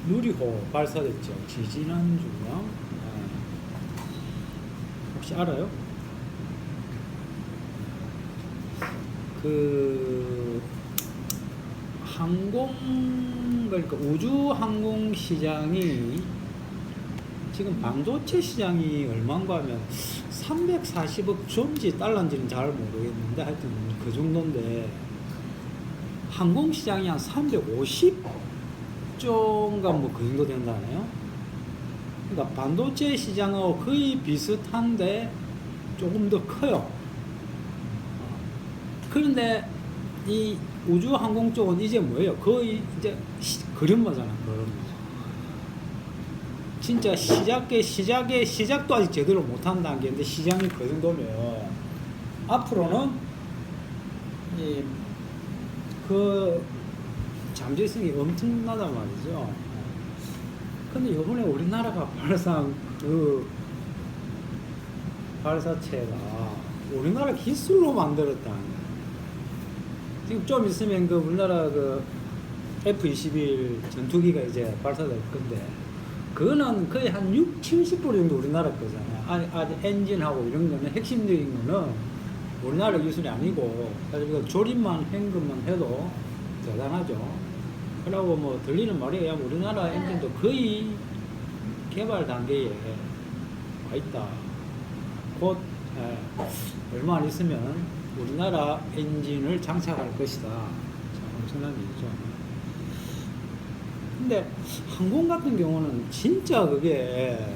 누리호 발사됐죠. 지지난주요. 혹시 알아요? 그 그러니까 우주 항공 시장이 지금 반도체 시장이 얼마인가 하면 340억 존지 달러인지는 잘 모르겠는데 하여튼 그 정도인데 항공 시장이 한 350조인가 뭐 그 정도 된다네요. 그러니까 반도체 시장하고 거의 비슷한데 조금 더 커요. 그런데 이 우주 항공 쪽은 이제 뭐예요? 거의 이제 걸음마잖아, 걸음마. 진짜 시작도 아직 제대로 못한 단계인데 시장이 그 정도면 앞으로는 그 잠재성이 엄청나단 말이죠. 근데 이번에 우리나라가 발사한 그 발사체가 우리나라 기술로 만들었다는 거예요. 지금 좀 있으면 그 우리나라 그 F-21 전투기가 이제 발사될 건데 그거는 거의 한 60, 70% 정도 우리나라 거잖아요. 아직 엔진하고 이런 거는 핵심적인 거는 우리나라 기술이 아니고 사실 이거 조립만 한 것만 해도 대단하죠. 그러고 뭐 들리는 말이에요. 우리나라 엔진도 거의 개발 단계에 와 있다. 곧 얼마 안 있으면 우리나라 엔진을 장착할 것이다. 참 엄청난 일이죠. 근데 항공 같은 경우는 진짜 그게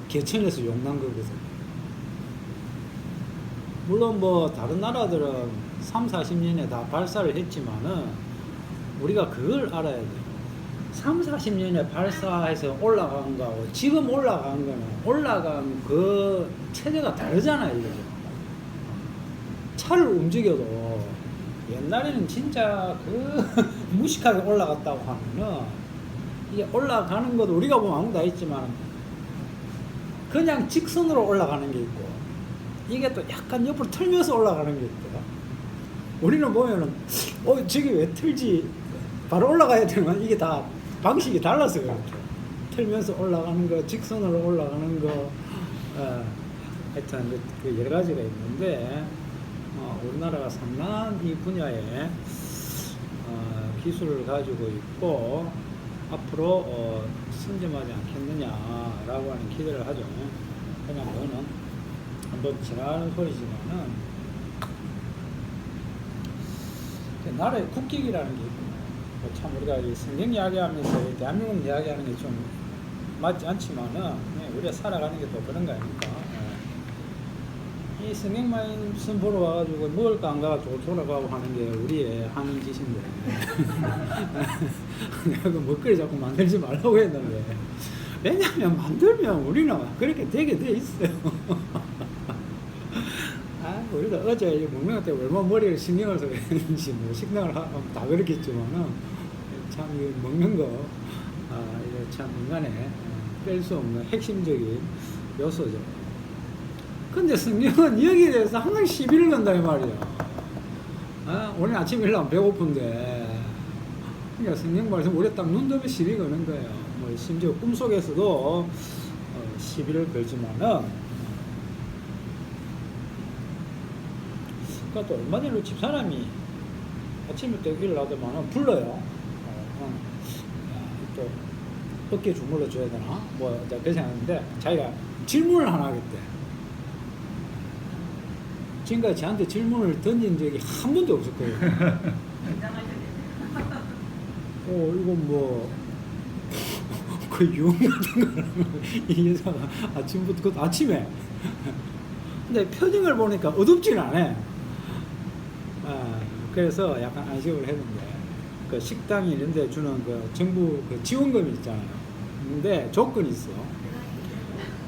개천에서 용난 거거든. 물론 뭐 다른 나라들은 3, 40년에 다 발사를 했지만은 우리가 그걸 알아야 돼요. 3, 40년에 발사해서 올라간 거하고 지금 올라간 거는 올라간 그 체제가 다르잖아요. 이거죠. 차를 움직여도 옛날에는 진짜 그 무식하게 올라갔다고 하면은 이게 올라가는 것도 우리가 보면 아무도 안 했지만 그냥 직선으로 올라가는 게 있고 이게 또 약간 옆으로 틀면서 올라가는 게 있더라. 우리는 보면은 저기 왜 틀지 바로 올라가야 되는 이게 다 방식이 달라서 그렇죠. 틀면서 올라가는 거, 직선으로 올라가는 거, 하여튼 그 여러 가지가 있는데 우리나라가 상당한 이 분야에 기술을 가지고 있고 앞으로 승점하지 않겠느냐라고 하는 기대를 하죠. 그냥 그거는 한번 지나가는 소리지만은 나라의 국익이라는 게 있고 참 우리가 이 성경 이야기하면서 대한민국 이야기하는 게 좀 맞지 않지만은 우리가 살아가는 게 또 그런 거 아닙니까? 이 성경 말씀 보러 와가지고 먹을 거 안 가가지고 돌아가고 하는 게 우리의 하는 짓인데 내가 그 먹거리 자꾸 만들지 말라고 했는데 왜냐하면 만들면 우리는 그렇게 되게 돼 있어요. 우리도 어제 먹는 것 때문에 얼마나 머리를 신경을 써야 되는지 뭐 식당을 하면 다 그렇겠지만은 참 먹는 거 이게 참 인간의 뺄 수 없는 핵심적인 요소죠. 근데 성경은 여기에 대해서 항상 시비를 건다 이 말이야. 오늘 아침 일어나면 배고픈데 그러니까 성경 말씀 우리 딱 눈 뜨면 시비 거는 거예요. 뭐 심지어 꿈속에서도 시비를 걸지만은 그러니까 또 얼마 전에 집사람이 아침부터 일어나더만은 불러요. 또 어깨 주물러 줘야 되나? 뭐 그렇게 생각하는데 자기가 질문을 하나 하겠대. 지금까지 저한테 질문을 던진 적이 한 번도 없을 거예요. 이건 뭐 그 유흥 같은 거라면 이 여자가 아침부터 그것도 아침에 근데 표정을 보니까 어둡지는 않아. 그래서 약간 안심을 했는데 그 식당이 이런데 주는 그 정부 그 지원금이 있잖아요. 근데 조건이 있어.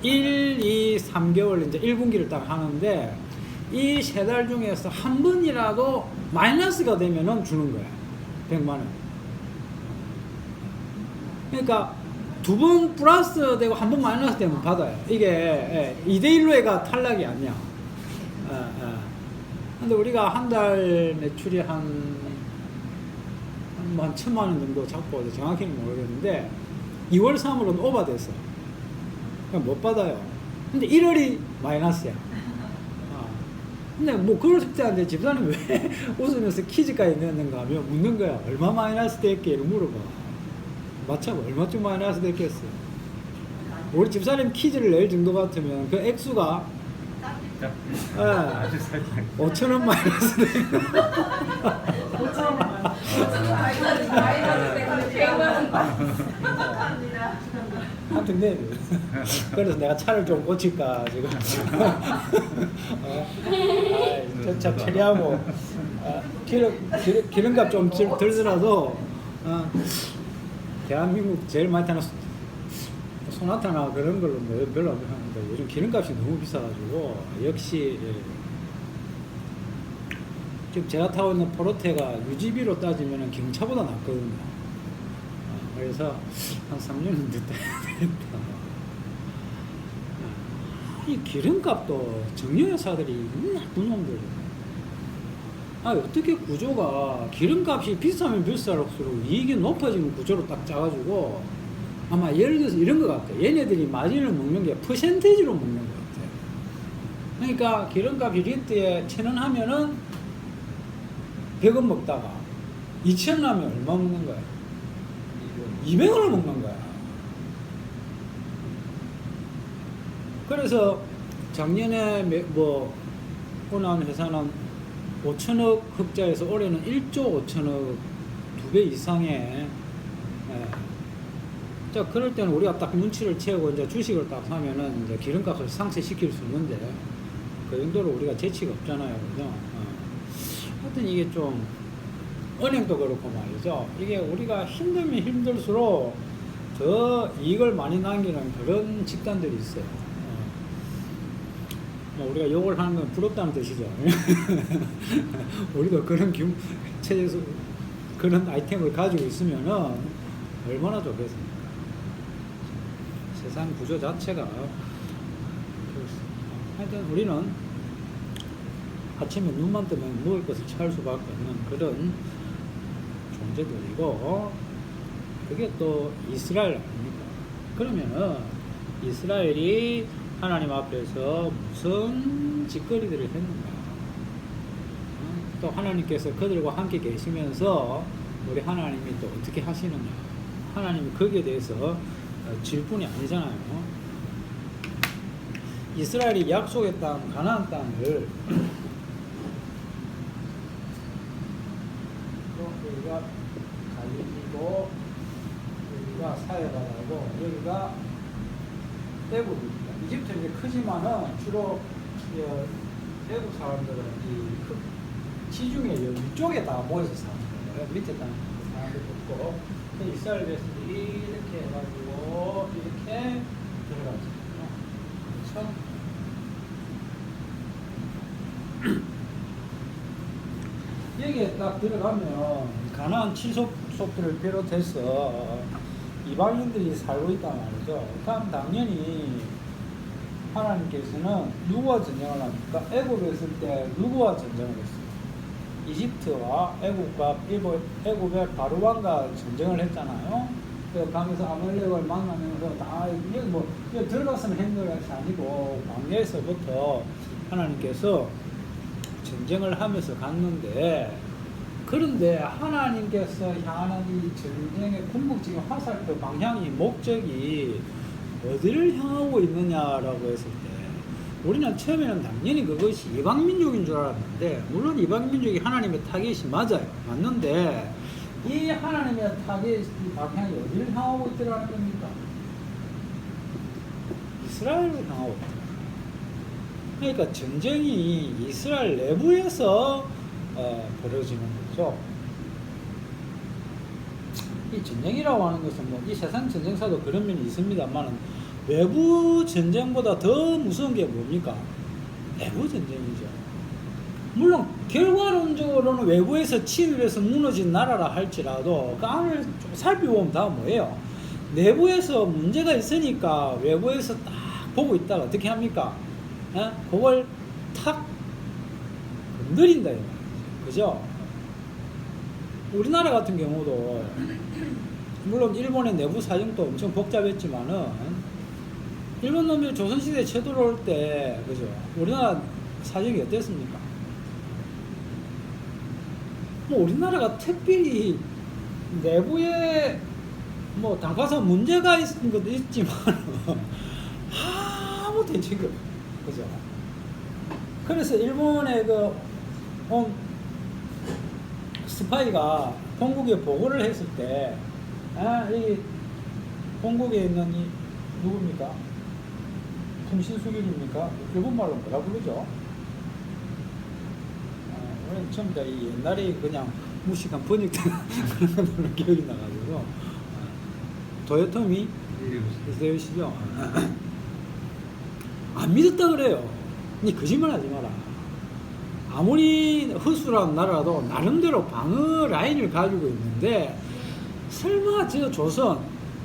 1, 2, 3개월 이제 1분기를 딱 하는데 이 3달 중에서 한 번이라도 마이너스가 되면은 주는 거야. 100만 원. 그러니까 2번 플러스 되고 한 번 마이너스 되면 받아요. 이게 2대1로 해가 탈락이 아니야. 근데 우리가 한 달 매출이 한 한 1,000만 원 정도 잡고 정확히는 모르겠는데 2월 3월은 오버됐어. 그냥 못 받아요. 근데 1월이 마이너스야. 근데 뭐 그럴 때한테 집사님 왜 웃으면서 퀴즈까지 냈는가 하면 묻는 거야. 얼마 마이너스 됐게? 물어봐. 맞춰봐. 얼마쯤 마이너스 됐겠어? 우리 집사님 퀴즈를 낼 정도 같으면 그 액수가 아주 살짝 5,000원 마이너스 돼. 5천원 하여튼 네. 그래서 내가 차를 좀 고칠까 지금. 참 처리하고 기름값 좀 들더라도 대한민국 제일 많이 타는 소나타나 그런 걸로 뭐 별로 안 하는데 요즘 기름값이 너무 비싸가지고 역시 지금 제가 타고 있는 포르테가 유지비로 따지면 경차보다 낫거든요. 그래서 한 3년은 됐다. 이 기름값도 정유회사들이 나쁜 놈들. 어떻게 구조가 기름값이 비싸면 비쌀수록 이익이 높아지는 구조로 딱 짜가지고 아마 예를 들어서 이런 것 같아요. 얘네들이 마진을 먹는 게 퍼센테이지로 먹는 것 같아요. 그러니까 기름값이 리터에 1,000원 하면은 100원 먹다가 2,000원 하면 얼마 먹는 거야? 200원을 먹는 거야. 그래서 작년에 어느 한 회사는 5천억 흑자에서 올해는 1조 5천억 2배 이상의 자 그럴 때는 우리가 딱 눈치를 채우고 이제 주식을 딱 사면은 이제 기름값을 상쇄시킬 수 있는데 그 정도로 우리가 재치가 없잖아요. 그죠? 하여튼 이게 좀 은행도 그렇고 말이죠. 이게 우리가 힘들면 힘들수록 더 이익을 많이 남기는 그런 집단들이 있어요. 뭐 우리가 욕을 하는 건 부럽다는 뜻이죠. 우리도 그런 체제에서 그런 아이템을 가지고 있으면은 얼마나 좋겠습니까? 세상 구조 자체가 하여튼 우리는 아침에 눈만 뜨면 먹을 것을 찾을 수밖에 없는 그런 존재들이고 그게 또 이스라엘 아닙니까? 그러면은 이스라엘이 하나님 앞에서 무슨 짓거리들을 했는가? 또 하나님께서 그들과 함께 계시면서 우리 하나님이 또 어떻게 하시느냐? 하나님이 거기에 대해서 질 뿐이 아니잖아요. 이스라엘이 약속의 땅, 가나안 땅을 여기가 갈릴리고 여기가 사해바다고 여기가 애굽입니다. 이집트는 이제 크지만은 주로 애굽 사람들은 이 지중해 위쪽에 다 모여서 사는 거예요. 밑에 땅 사람들 없고 이스라엘 백성들이 이렇게 해가지고 이렇게 들어가죠. 그렇죠? 여기에 딱 들어가면 가나안 친속들을 비롯해서 이방인들이 살고 있단 말이죠. 그럼 당연히 하나님께서는 누구와 전쟁을 합니까? 애굽에 있을 때 누구와 전쟁을 했어요? 이집트와 애굽의 바로 왕과 전쟁을 했잖아요. 그 가면서 아말렉을 만나면서 다 여기 들어가서는 했는 것이 아니고 광야에서부터 하나님께서 전쟁을 하면서 갔는데 그런데 하나님께서 향하는 이 전쟁의 궁극적인 화살표 방향이 목적이 어디를 향하고 있느냐라고 했을 때 우리는 처음에는 당연히 그것이 이방민족인 줄 알았는데 물론 이방민족이 하나님의 타겟이 맞아요. 맞는데 이 하나님의 타겟 방향이 어디를 향하고 있더라는 겁니까? 이스라엘을 향하고 있다. 그러니까 전쟁이 이스라엘 내부에서 벌어지는 거죠. 이 전쟁이라고 하는 것은 뭐 이 세상 전쟁사도 그런 면이 있습니다만 외부 전쟁보다 더 무서운 게 뭡니까? 내부 전쟁이죠. 물론 결과론적으로는 외부에서 침입해서 무너진 나라라 할지라도 그 안을 좀 살펴보면 다 뭐예요? 내부에서 문제가 있으니까 외부에서 딱 보고 있다가 어떻게 합니까? 그걸 탁 건드린다. 그죠? 우리나라 같은 경우도 물론 일본의 내부 사정도 엄청 복잡했지만은 일본 놈들이 조선시대 쳐들어 올 때 그죠? 우리나라 사정이 어땠습니까? 뭐 우리나라가 특별히 내부에 뭐 당파선 문제가 있는 것도 있지만 아무 대책이 없어요. 그죠? 그래서 일본의 스파이가 본국에 보고를 했을 때, 이 본국에 있는 이 누굽니까? 통신수길입니까? 일본말로 뭐라 부르죠? 우리는 전부 다 이 옛날에 그냥 무식한 번역된 그런 걸로 기억이 나가지고, 도요토미 히데요시죠. 안 믿었다 그래요. 니 거짓말 하지 마라. 아무리 허술한 나라도 나름대로 방어 라인을 가지고 있는데 설마 저 조선,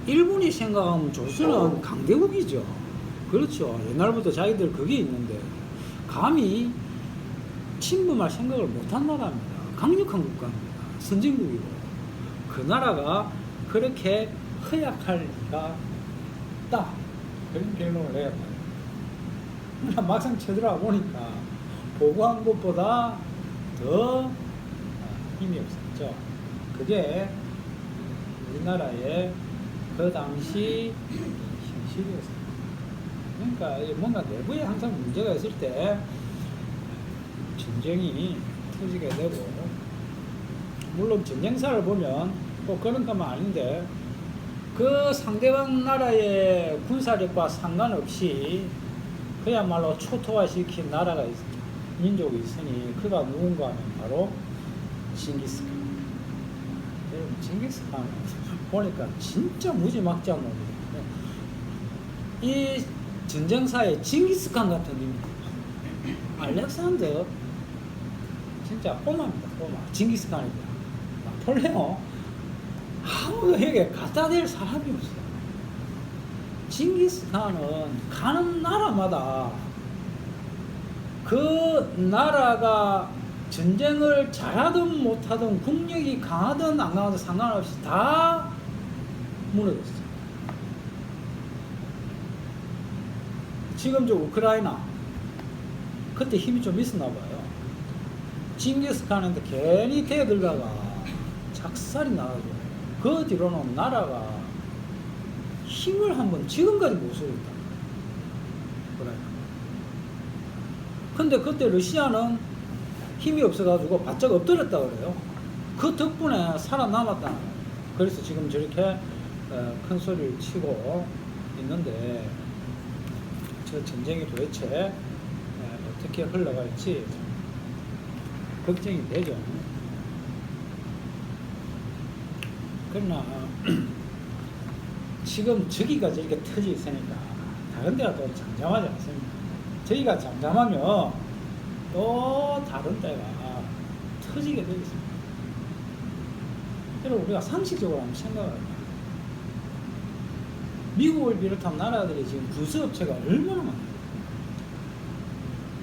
일본이 생각하면 조선은 강대국이죠. 그렇죠. 옛날부터 자기들 그게 있는데 감히 침범할 생각을 못한 나라입니다. 강력한 국가입니다. 선진국이고. 그 나라가 그렇게 허약할 리가 없다. 그런 결론을 내야 돼요. 막상 쳐들어와 보니까 보고한 것보다 더 힘이 없었죠. 그게 우리나라의 그 당시 현실이었습니다. 그러니까 뭔가 내부에 항상 문제가 있을 때 전쟁이 터지게 되고, 물론 전쟁사를 보면 꼭 그런 것만 아닌데 그 상대방 나라의 군사력과 상관없이 그야말로 초토화시킨 나라가 민족이 있으니 그가 누군가 하면 바로 징기스칸. 여러분 징기스칸 보니까 진짜 무지막지한 놈이에요. 이 전쟁사에 징기스칸 같은 놈, 알렉산더 진짜 꼬마입니다. 꼬마. 징기스칸입니다. 나폴레옹 아무도 여기에 갖다 댈 사람이 없어요. 징기스칸은 가는 나라마다 그 나라가 전쟁을 잘하든 못하든 국력이 강하든 안 강하든 상관없이 다 무너졌어요. 지금 저 우크라이나 그때 힘이 좀 있었나 봐요. 징기스칸한테 괜히 대들다가 작살이 나가지고 그 뒤로는 나라가 힘을 한번 지금까지 못 쓰고 있다. 그래. 근데 그때 러시아는 힘이 없어가지고 바짝 엎드렸다 그래요. 그 덕분에 살아남았다. 그래서 지금 저렇게 큰 소리를 치고 있는데 저 전쟁이 도대체 어떻게 흘러갈지 걱정이 되죠. 그러나 지금 저기가 저렇게 터져 있으니까 다른 데가 또 잠잠하지 않습니까? 저기가 잠잠하면 또 다른 데가 터지게 되겠습니다. 여러분 우리가 상식적으로 한번 생각을 해봐요. 미국을 비롯한 나라들이 지금 부수업체가 얼마나 많아요.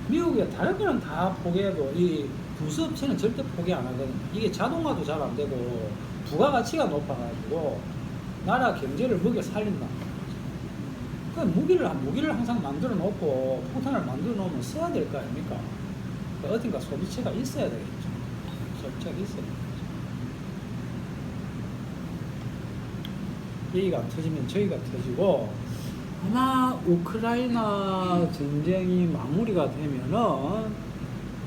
미국에 다른 거는 다 포기해도 이 부수업체는 절대 포기 안 하거든요. 이게 자동화도 잘 안 되고 부가가치가 높아가지고 나라 경제를 먹여 살린다. 그 무기를 항상 만들어 놓고 폭탄을 만들어 놓으면 써야 될 거 아닙니까? 그러니까 어딘가 소비체가 있어야 되겠죠. 소비체가 있어야 되겠죠. 여기가 터지면 저기가 터지고, 아마 우크라이나 전쟁이 마무리가 되면은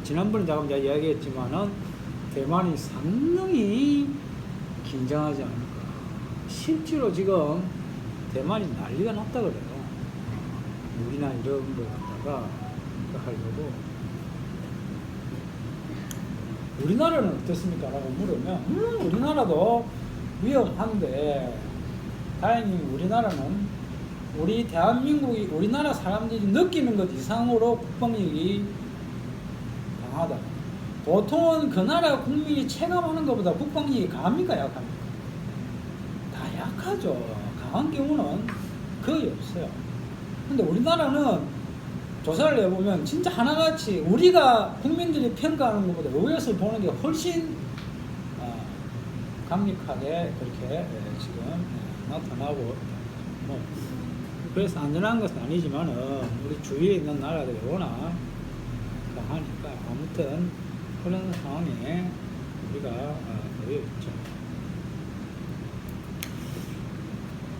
지난번에 제가 이야기했지만은 대만이 상당히 긴장하지 않을까. 실제로 지금 대만이 난리가 났다 그래요. 무기나 이런 거 갖다가 하려고. 우리나라는 어떻습니까? 라고 물으면 우리나라도 위험한데 다행히 우리나라는 우리 대한민국이 우리나라 사람들이 느끼는 것 이상으로 국방력이 강하다. 보통은 그 나라 국민이 체감하는 것보다 국방력이 강합니까? 약합니까? 다 약하죠. 강한 경우는 거의 없어요. 근데 우리나라는 조사를 해보면 진짜 하나같이 우리가 국민들이 평가하는 것보다 외에서 보는 게 훨씬 강력하게 그렇게 지금 나타나고 뭐 그래서 안전한 것은 아니지만은 우리 주위에 있는 나라들이 워낙 강하니까 아무튼 그런 상황에 우리가 놓여 있죠.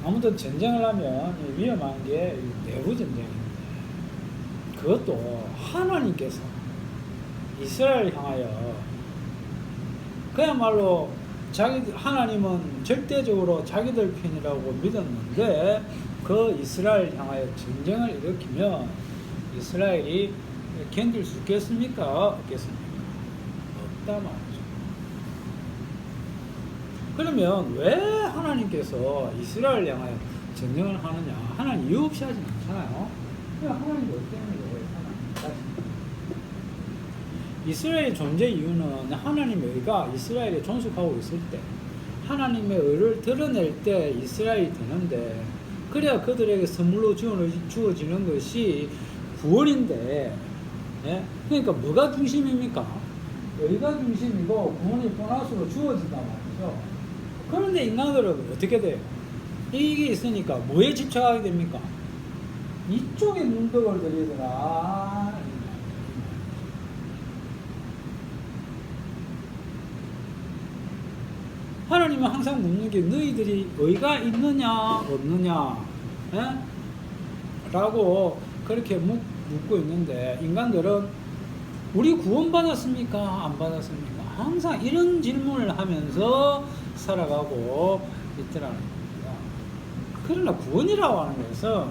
아무튼 전쟁을 하면 위험한 게 내부 전쟁입니다. 그것도 하나님께서 이스라엘을 향하여 그야말로 하나님은 절대적으로 자기들 편이라고 믿었는데 그 이스라엘 향하여 전쟁을 일으키면 이스라엘이 견딜 수 있겠습니까? 없겠습니까? 없다 말이죠. 그러면 왜 하나님께서 이스라엘 향하여 전쟁을 하느냐? 하나님 이유 없이 하진 않잖아요. 그냥 하나님이 어떻게 하는 거예요? 하나님. 이스라엘의 존재 이유는 하나님의 의가 이스라엘에 존속하고 있을 때 하나님의 의를 드러낼 때 이스라엘이 되는데 그래야 그들에게 선물로 주어지는 것이 구원인데 예? 그러니까 뭐가 중심입니까? 의가 중심이고 구원이 보너스로 주어진단 말이죠. 그런데 인간들은 어떻게 돼요? 이게 있으니까 뭐에 집착하게 됩니까? 이쪽에 문덕을 들이더라. 하나님은 항상 묻는 게 너희들이 의가 있느냐 없느냐 에? 라고 그렇게 묻고 있는데 인간들은 우리 구원받았습니까? 안 받았습니까? 항상 이런 질문을 하면서 살아가고 있더라는 겁니다. 그러나 구원이라고 하는 것은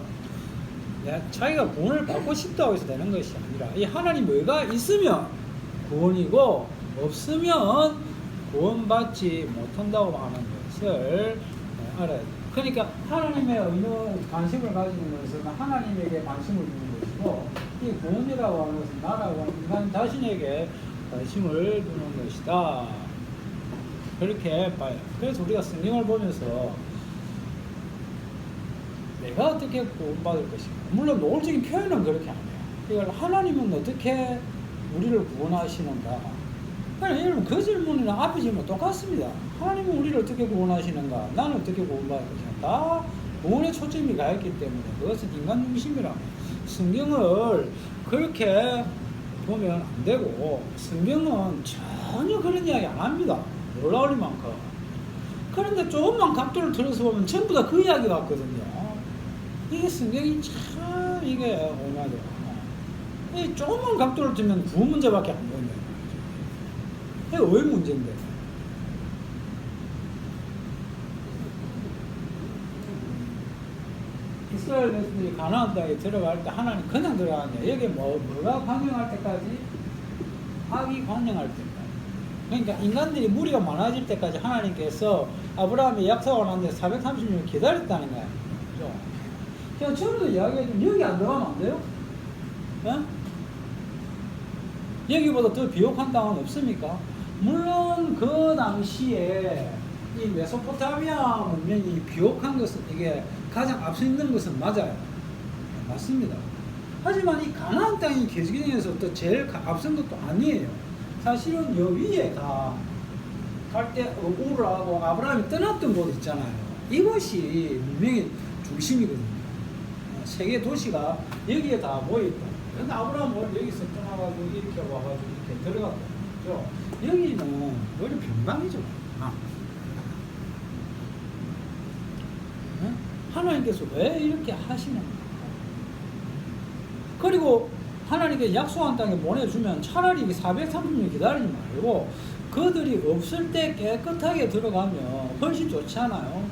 자기가 구원을 받고 싶다고 해서 되는 것이 아니라 이 하나님의 의가 있으면 구원이고 없으면 구원받지 못한다고 하는 것을 알아야 돼요. 그러니까 하나님의 의는 관심을 가지는 것은 하나님에게 관심을 두는 것이고 이 구원이라고 하는 것은 나라고 인간 자신에게 관심을 두는 것이다. 그렇게 봐요. 그래서 우리가 성경을 보면서 내가 어떻게 구원받을 것인가. 물론 노골적인 표현은 그렇게 안 해요. 이걸 하나님은 어떻게 우리를 구원하시는가. 여러분 그 질문이랑 앞에 질문 똑같습니다. 하나님은 우리를 어떻게 구원하시는가? 나는 어떻게 구원받을 것인가? 다 구원에 초점이 가 있기 때문에 그것은 인간 중심이라고. 성경을 그렇게 보면 안 되고 성경은 전혀 그런 이야기 안 합니다. 놀라울 만큼. 그런데 조금만 각도를 들어서 보면 전부 다 그 이야기 같거든요. 이게 성경이 참 이게 오나죠. 조금만 각도를 들면 구원 문제밖에 안 보인다. 이게 왜 문제인데? 이스라엘 백성들이 가나안 땅에 들어갈 때 하나님 그냥 들어가냐? 여기 뭐가 관영할 때까지? 악이 관영할 때까지. 그러니까 인간들이 무리가 많아질 때까지 하나님께서 아브라함이 약속을 하는데 430년 기다렸다는 거야. 그죠? 그냥 처음부터 이야기해주면 여기 안 들어가면 안 돼요? 네? 여기보다 더 비옥한 땅은 없습니까? 물론 그 당시에 이 메소포타미아 문명이 비옥한 것은 이게 가장 앞서 있는 것은 맞아요. 맞습니다. 하지만 이 가나안 땅이 개척에서 또 제일 앞선 것도 아니에요. 사실은 여 위에 다 갈 때 우를 하고 아브라함이 떠났던 곳 있잖아요. 이것이 문명의 중심이거든요. 세계 도시가 여기에 다 모여있다. 근데 아브라함은 여기서 떠나가지고 이렇게 와가지고 이렇게 들어갔다. 그죠? 여기는 오히려 변방이죠. 하나님께서 왜 이렇게 하시는가? 그리고 하나님께 약속한 땅에 보내주면 차라리 430년 기다리지 말고 그들이 없을 때 깨끗하게 들어가면 훨씬 좋지 않아요?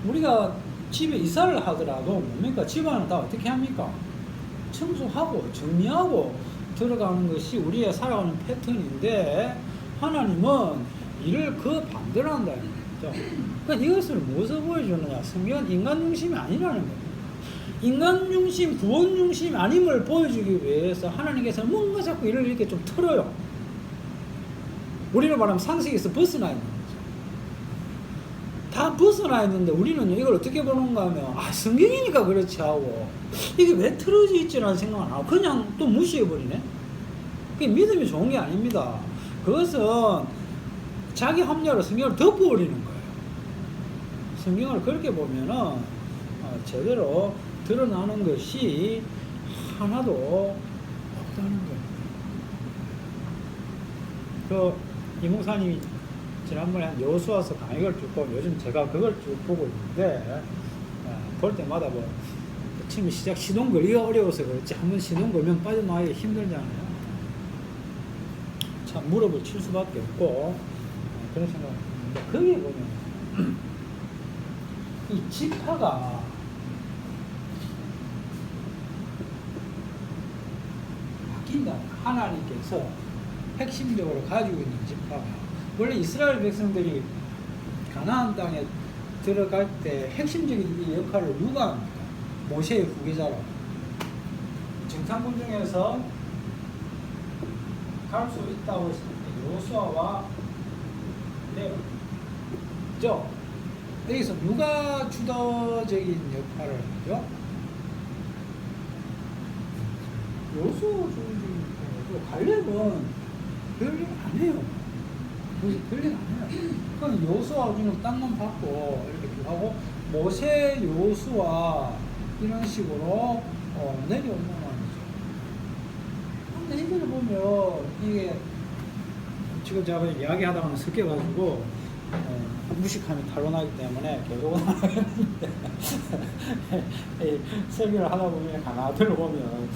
우리가 집에 이사를 하더라도 뭡니까? 집안을 다 어떻게 합니까? 청소하고 정리하고 들어가는 것이 우리의 살아가는 패턴인데 하나님은 이를 그 반대로 한다는 거죠. 그러니까 이것을 무엇을 보여주느냐? 성경은 인간 중심이 아니라는 거예요. 인간 중심, 구원 중심 아님을 보여주기 위해서 하나님께서 뭔가 자꾸 이를 이렇게 좀 틀어요. 우리는 말하면 상식에서 벗어나 있는 거죠. 다 벗어나 있는데 우리는 이걸 어떻게 보는가 하면 성경이니까 그렇지 하고 이게 왜 틀어져 있지라는 생각을 안 하고 그냥 또 무시해버리네. 그게 믿음이 좋은 게 아닙니다. 그것은 자기 합리화로 성경을 덮어버리는 거예요. 성경을 그렇게 보면은 제대로 드러나는 것이 하나도 없다는 거예요. 이목사님이 지난번에 한 여호수아서 강의를 쭉 보고 요즘 제가 그걸 쭉 보고 있는데 볼 때마다 뭐 처음에 시동 걸기가 어려워서 그렇지 한번 시동 걸면 빠져나가기 힘들잖아요. 참 무릎을 칠 수밖에 없고 그런 생각을 했는데 거기에 보면 이 지파가 바뀐다. 하나님께서 핵심적으로 가지고 있는 지파가 원래 이스라엘 백성들이 가나안 땅에 들어갈 때 핵심적인 이 역할을 누가 합니까? 모세의 후계자라고. 정탐꾼 중에서 갈 수 있다고 했을 때 여호수아와 레위죠. 여기서 누가 주도적인 역할을 하죠? 여호수아가 주도적인 역할을 하고 갈렙은 별일 안 해요. 별일 안 해요. 그럼 여호수아가 주는 땅만 받고 이렇게 하고 모세 여호수아 이런 식으로 내려오는 말이죠. 근데 이걸 보면 이게 지금 제가 이야기하다가 섞여가지고 무식함이 탄로나기 때문에 계속은 안 하겠는데 설교를 하다 보면 가만히 들어보면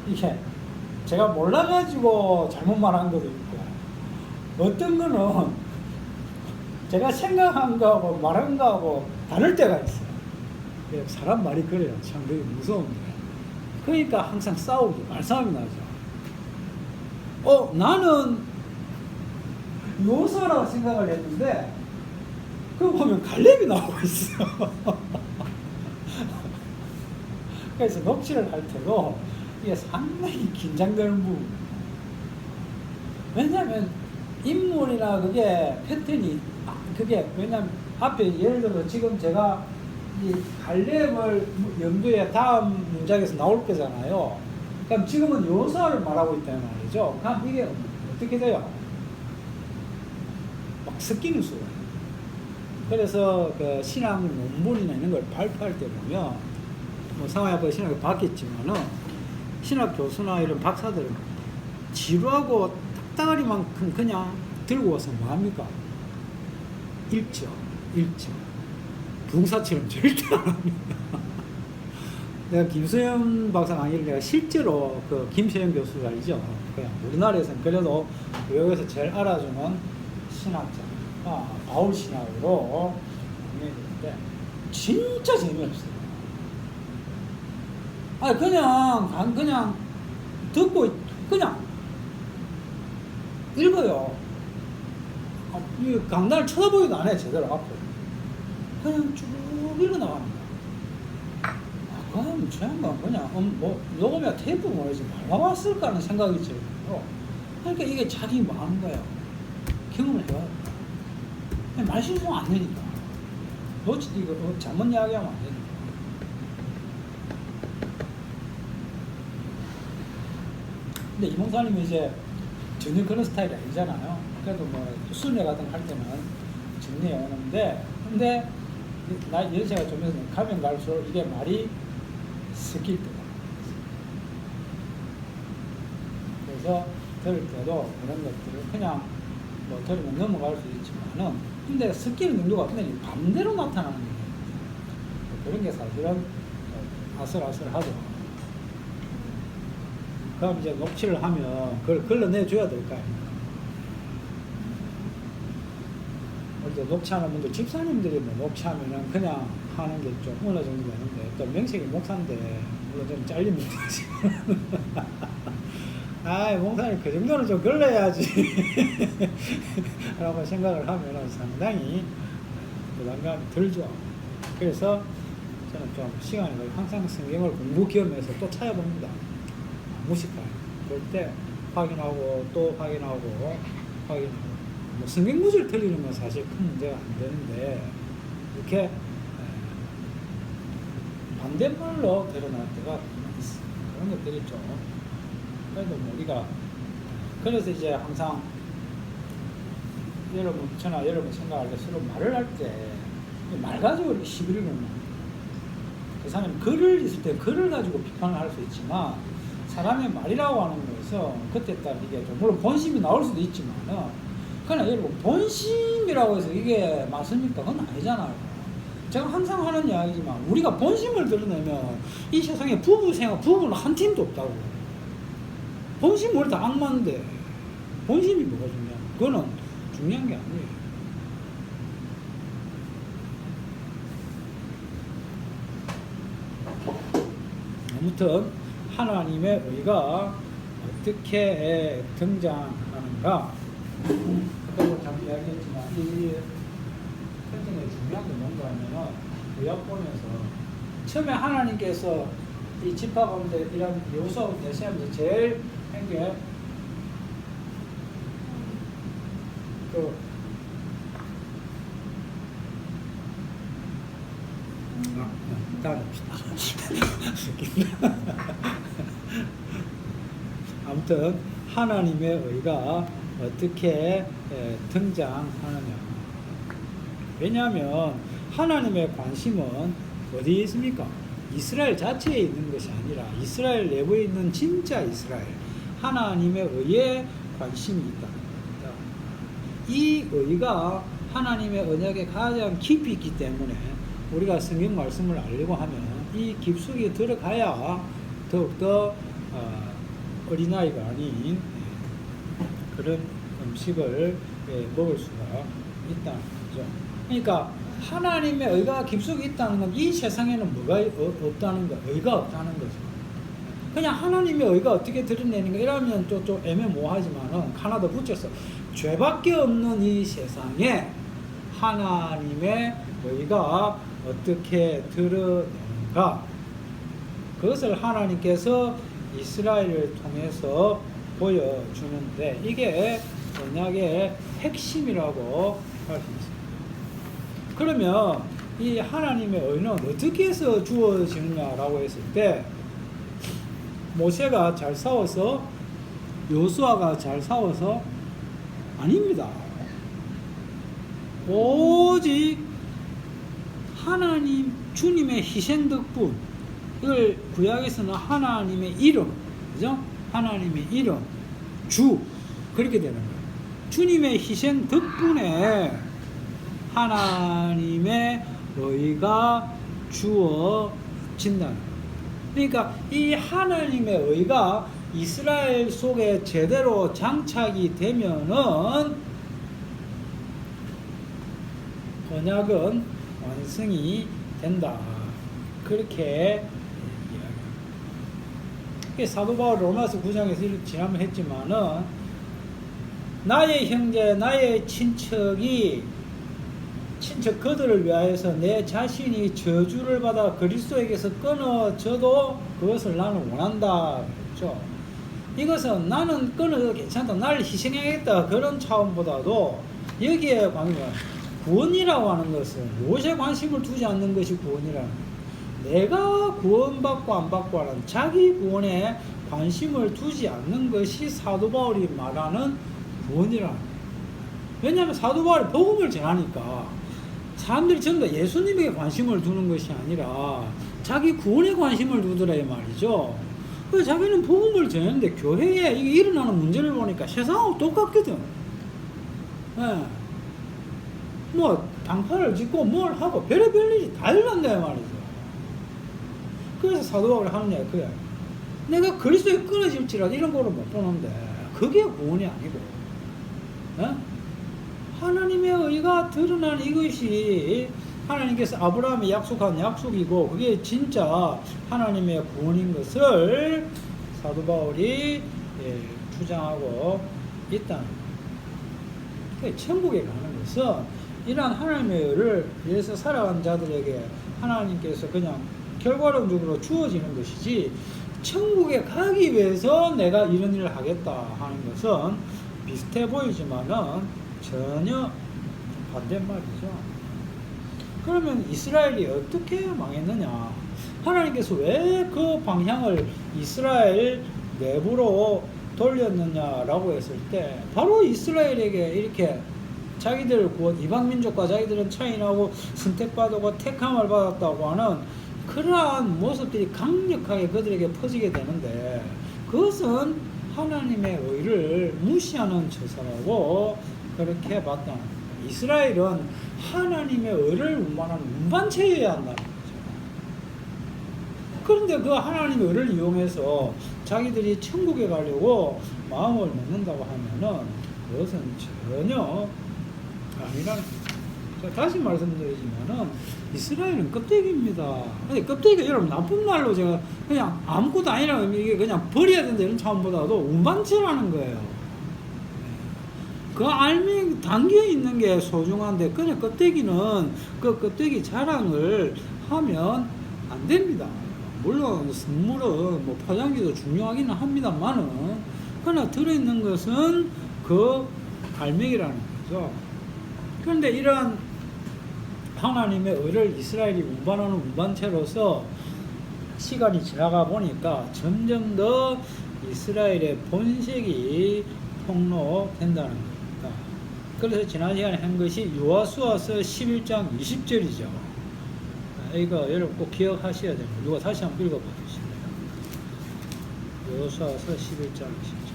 이게 제가 몰라가지고 잘못 말한 것도 있고 어떤 거는 제가 생각한 거하고 말한 거하고 다를 때가 있어요. 사람 말이 그래요. 참 되게 무서운데. 그러니까 항상 싸우죠. 말싸움이 나죠. 나는 요소라고 생각을 했는데 그거 보면 갈렙이 나오고 있어. 그래서 녹취를 할 때도 이게 상당히 긴장되는 부분. 왜냐하면 인물이나 그게 패턴이 그게 왜냐하면 앞에 예를 들어 지금 제가 이 갈렙을 염두에 다음 문장에서 나올 거잖아요. 그럼 지금은 요소를 말하고 있다는 말이죠. 그럼 이게 어떻게 돼요? 막 섞이는 수가 있어요. 그래서 그 신학 논문이나 이런 걸 발표할 때 보면 뭐 상황에 앞에 신학이 바뀌었지만은 신학 교수나 이런 박사들은 지루하고 딱딱하리만큼 그냥 들고 와서 뭐 합니까? 읽죠. 붕사처럼 절대 안 합니다. 내가 김수현 박사 강의를 내가 실제로 그 김수현 교수가 알죠? 그냥 우리나라에서는 그래도 외국에서 제일 알아주는 신학자, 바울 신학으로 강의했는데 진짜 재미없어요. 그냥 듣고 그냥 읽어요. 이 강단을 쳐다보기도 안 해 제대로 앞으로. 그냥 쭉 읽어나갑니다. 그럼 저양반 그냥 뭐 녹음이야 테이프 뭐지 말아봤을까 하는 생각이 들어요. 그러니까 이게 자기 마음 거예요. 경험을 해봐야 돼. 말 실수하면 안 되니까. 놓치 이거 잘못 이야기하면 안 되니까. 근데 이몽사님이 이제 전혀 그런 스타일이 아니잖아요. 그래도 뭐 순회 같은 거 할 때는 정리해 오는데 근데 나 연세가 좀 가면 갈수록 이게 말이 섞일 때가 그래서 들을 때도 그런 것들을 그냥 뭐 들으면 넘어갈 수 있지만은 근데 섞이는 정도가 그냥 반대로 나타나는 거예요. 그런 게 사실은 아슬아슬하죠. 그럼 이제 녹취를 하면 그걸 걸러내줘야 될 거 아닙니까? 이제 녹취하는 분들, 집사님들이 뭐 녹취하면은 그냥 하는 게 좀 어느 정도 되는데, 또 명색이 목사인데, 물론 좀 잘립니다. 목사님 그 정도는 좀 걸러야지. 라고 생각을 하면은 상당히 부담감이 들죠. 그래서 저는 좀 시간을 항상 성경을 공부 겸해서 또 찾아봅니다. 무식할 그럴 때 확인하고 또 확인하고 뭐 성경 구절 틀리는 건 사실 큰 문제가 안 되는데 이렇게 반대말로 드러날 때가 있어. 그런 것들이 있죠. 그래도 뭐 우리가 그래서 이제 항상 여러분 저나 여러분 생각할 때 서로 말을 할 때 말 가지고 이렇게 시비를 걸면 그 사람이 글을 있을 때 글을 가지고 비판을 할 수 있지만 사람의 말이라고 하는 것은 그때 따라 이게 좀 물론 본심이 나올 수도 있지만은 그러나 여러분 본심이라고 해서 이게 맞습니까? 그건 아니잖아요. 제가 항상 하는 이야기지만 우리가 본심을 드러내면 이 세상에 부부는 한 팀도 없다고. 본심 원래 다 악마인데 본심이 뭐가 중요한? 그거는 중요한 게 아니에요. 아무튼 하나님의 의가 어떻게 등장하는가? 그때도 잠시 이야기했지만 이 편집의 중요한 게 뭔가 하면은 구약 보면서 처음에 하나님께서 이 지파 가운데 이런 요소 내세우면서 제일 한 게 아무튼 하나님의 의가 어떻게 등장하느냐. 왜냐하면 하나님의 관심은 어디에 있습니까? 이스라엘 자체에 있는 것이 아니라 이스라엘 내부에 있는 진짜 이스라엘 하나님의 의에 관심이 있다. 이 의가 하나님의 언약에 가장 깊이 있기 때문에 우리가 성경 말씀을 알려고 하면 이 깊숙이 들어가야 더욱더 어린아이가 아닌 그런 음식을 먹을 수가 있다는 거죠. 그러니까 하나님의 의가 깊숙이 있다는 건 이 세상에는 뭐가 없다는 거, 의가 없다는 거죠. 그냥 하나님의 의가 어떻게 드러내는가 이러면 좀 애매모호하지만은 하나 더 붙여서 죄밖에 없는 이 세상에 하나님의 의가 어떻게 드러내는가, 그것을 하나님께서 이스라엘을 통해서 보여주는데 이게 언약의 핵심이라고 할 수 있습니다. 그러면 이 하나님의 의는 어떻게 해서 주어지느냐라고 했을 때 모세가 잘 싸워서 여호수아가 잘 싸워서 아닙니다. 오직 하나님 주님의 희생 덕분, 이걸 구약에서는 하나님의 이름, 그죠? 하나님의 이름, 주, 그렇게 되는 거예요. 주님의 희생 덕분에 하나님의 의가 주어진다는 거예요. 그러니까 이 하나님의 의가 이스라엘 속에 제대로 장착이 되면은 언약은 완성이 된다. 그렇게 이야기합니다. 사도 바울 로마서 9장에서 이렇게 지난번 했지만은 나의 형제, 나의 친척 그들을 위하여서 내 자신이 저주를 받아 그리스도에게서 끊어져도 그것을 나는 원한다. 그렇죠? 이것은 나는 끊어져도 괜찮다, 나를 희생해야겠다, 그런 차원보다도 여기에 관계가 구원이라고 하는 것은 무엇에 관심을 두지 않는 것이 구원이라는 거예요. 내가 구원받고 안 받고 하는 자기 구원에 관심을 두지 않는 것이 사도 바울이 말하는 구원이라는 거예요. 왜냐하면 사도 바울이 복음을 전하니까 사람들이 전부 다 예수님에게 관심을 두는 것이 아니라 자기 구원에 관심을 두더라 이 말이죠. 그래서 자기는 복음을 전하는데 교회에 이게 일어나는 문제를 보니까 세상하고 똑같거든. 네. 뭐 당파를 짓고 뭘 하고 별의별 일이 다 일어난다 말이죠. 그래서 사도 바울이 하는 얘기가 그야. 내가 그리스도에 끊어질지라도 이런 거를 못 보는데 그게 구원이 아니고, 하나님의 의가 드러난 이것이 하나님께서 아브라함에 약속한 약속이고 그게 진짜 하나님의 구원인 것을 사도 바울이 주장하고 있다는 거예요. 천국에 가는 것은 이러한 하나님의 의를 위해서 살아간 자들에게 하나님께서 그냥 결과론적으로 주어지는 것이지, 천국에 가기 위해서 내가 이런 일을 하겠다 하는 것은 비슷해 보이지만은 전혀 반대말이죠. 그러면 이스라엘이 어떻게 망했느냐? 하나님께서 왜 그 방향을 이스라엘 내부로 돌렸느냐라고 했을 때 바로 이스라엘에게 이렇게 자기들 구원, 이방민족과 자기들은 차이나고 선택받고 택함을 받았다고 하는 그러한 모습들이 강력하게 그들에게 퍼지게 되는데, 그것은 하나님의 의를 무시하는 처사라고 그렇게 봤다는 거예요. 이스라엘은 하나님의 의를 운반하는 운반체여야 한다는 거죠. 그런데 그 하나님의 의를 이용해서 자기들이 천국에 가려고 마음을 먹는다고 하면은 그것은 전혀 아니라는 거죠. 다시 말씀드리지만은 이스라엘은 껍데기입니다. 근데 껍데기가 여러분 나쁜 말로 제가 그냥 아무것도 아니라는 이게 그냥 버려야 된다 이런 차원보다도 운반체라는 거예요. 그 알맹이 담겨 있는 게 소중한데 그냥 껍데기는 그 껍데기 자랑을 하면 안 됩니다. 물론 선물은 뭐 포장지도 중요하기는 합니다만은 그러나 들어있는 것은 그 알맹이라는 거죠. 그런데 이러한 하나님의 의를 이스라엘이 운반하는 운반체로서 시간이 지나가 보니까 점점 더 이스라엘의 본색이 폭로된다는 겁니다. 그래서 지난 시간에 한 것이 여호수아서 11장 20절이죠. 이거 여러분 꼭 기억하셔야 됩니다. 누가 다시 한번 읽어봐 주실래요? 여호수아서 11장 20절.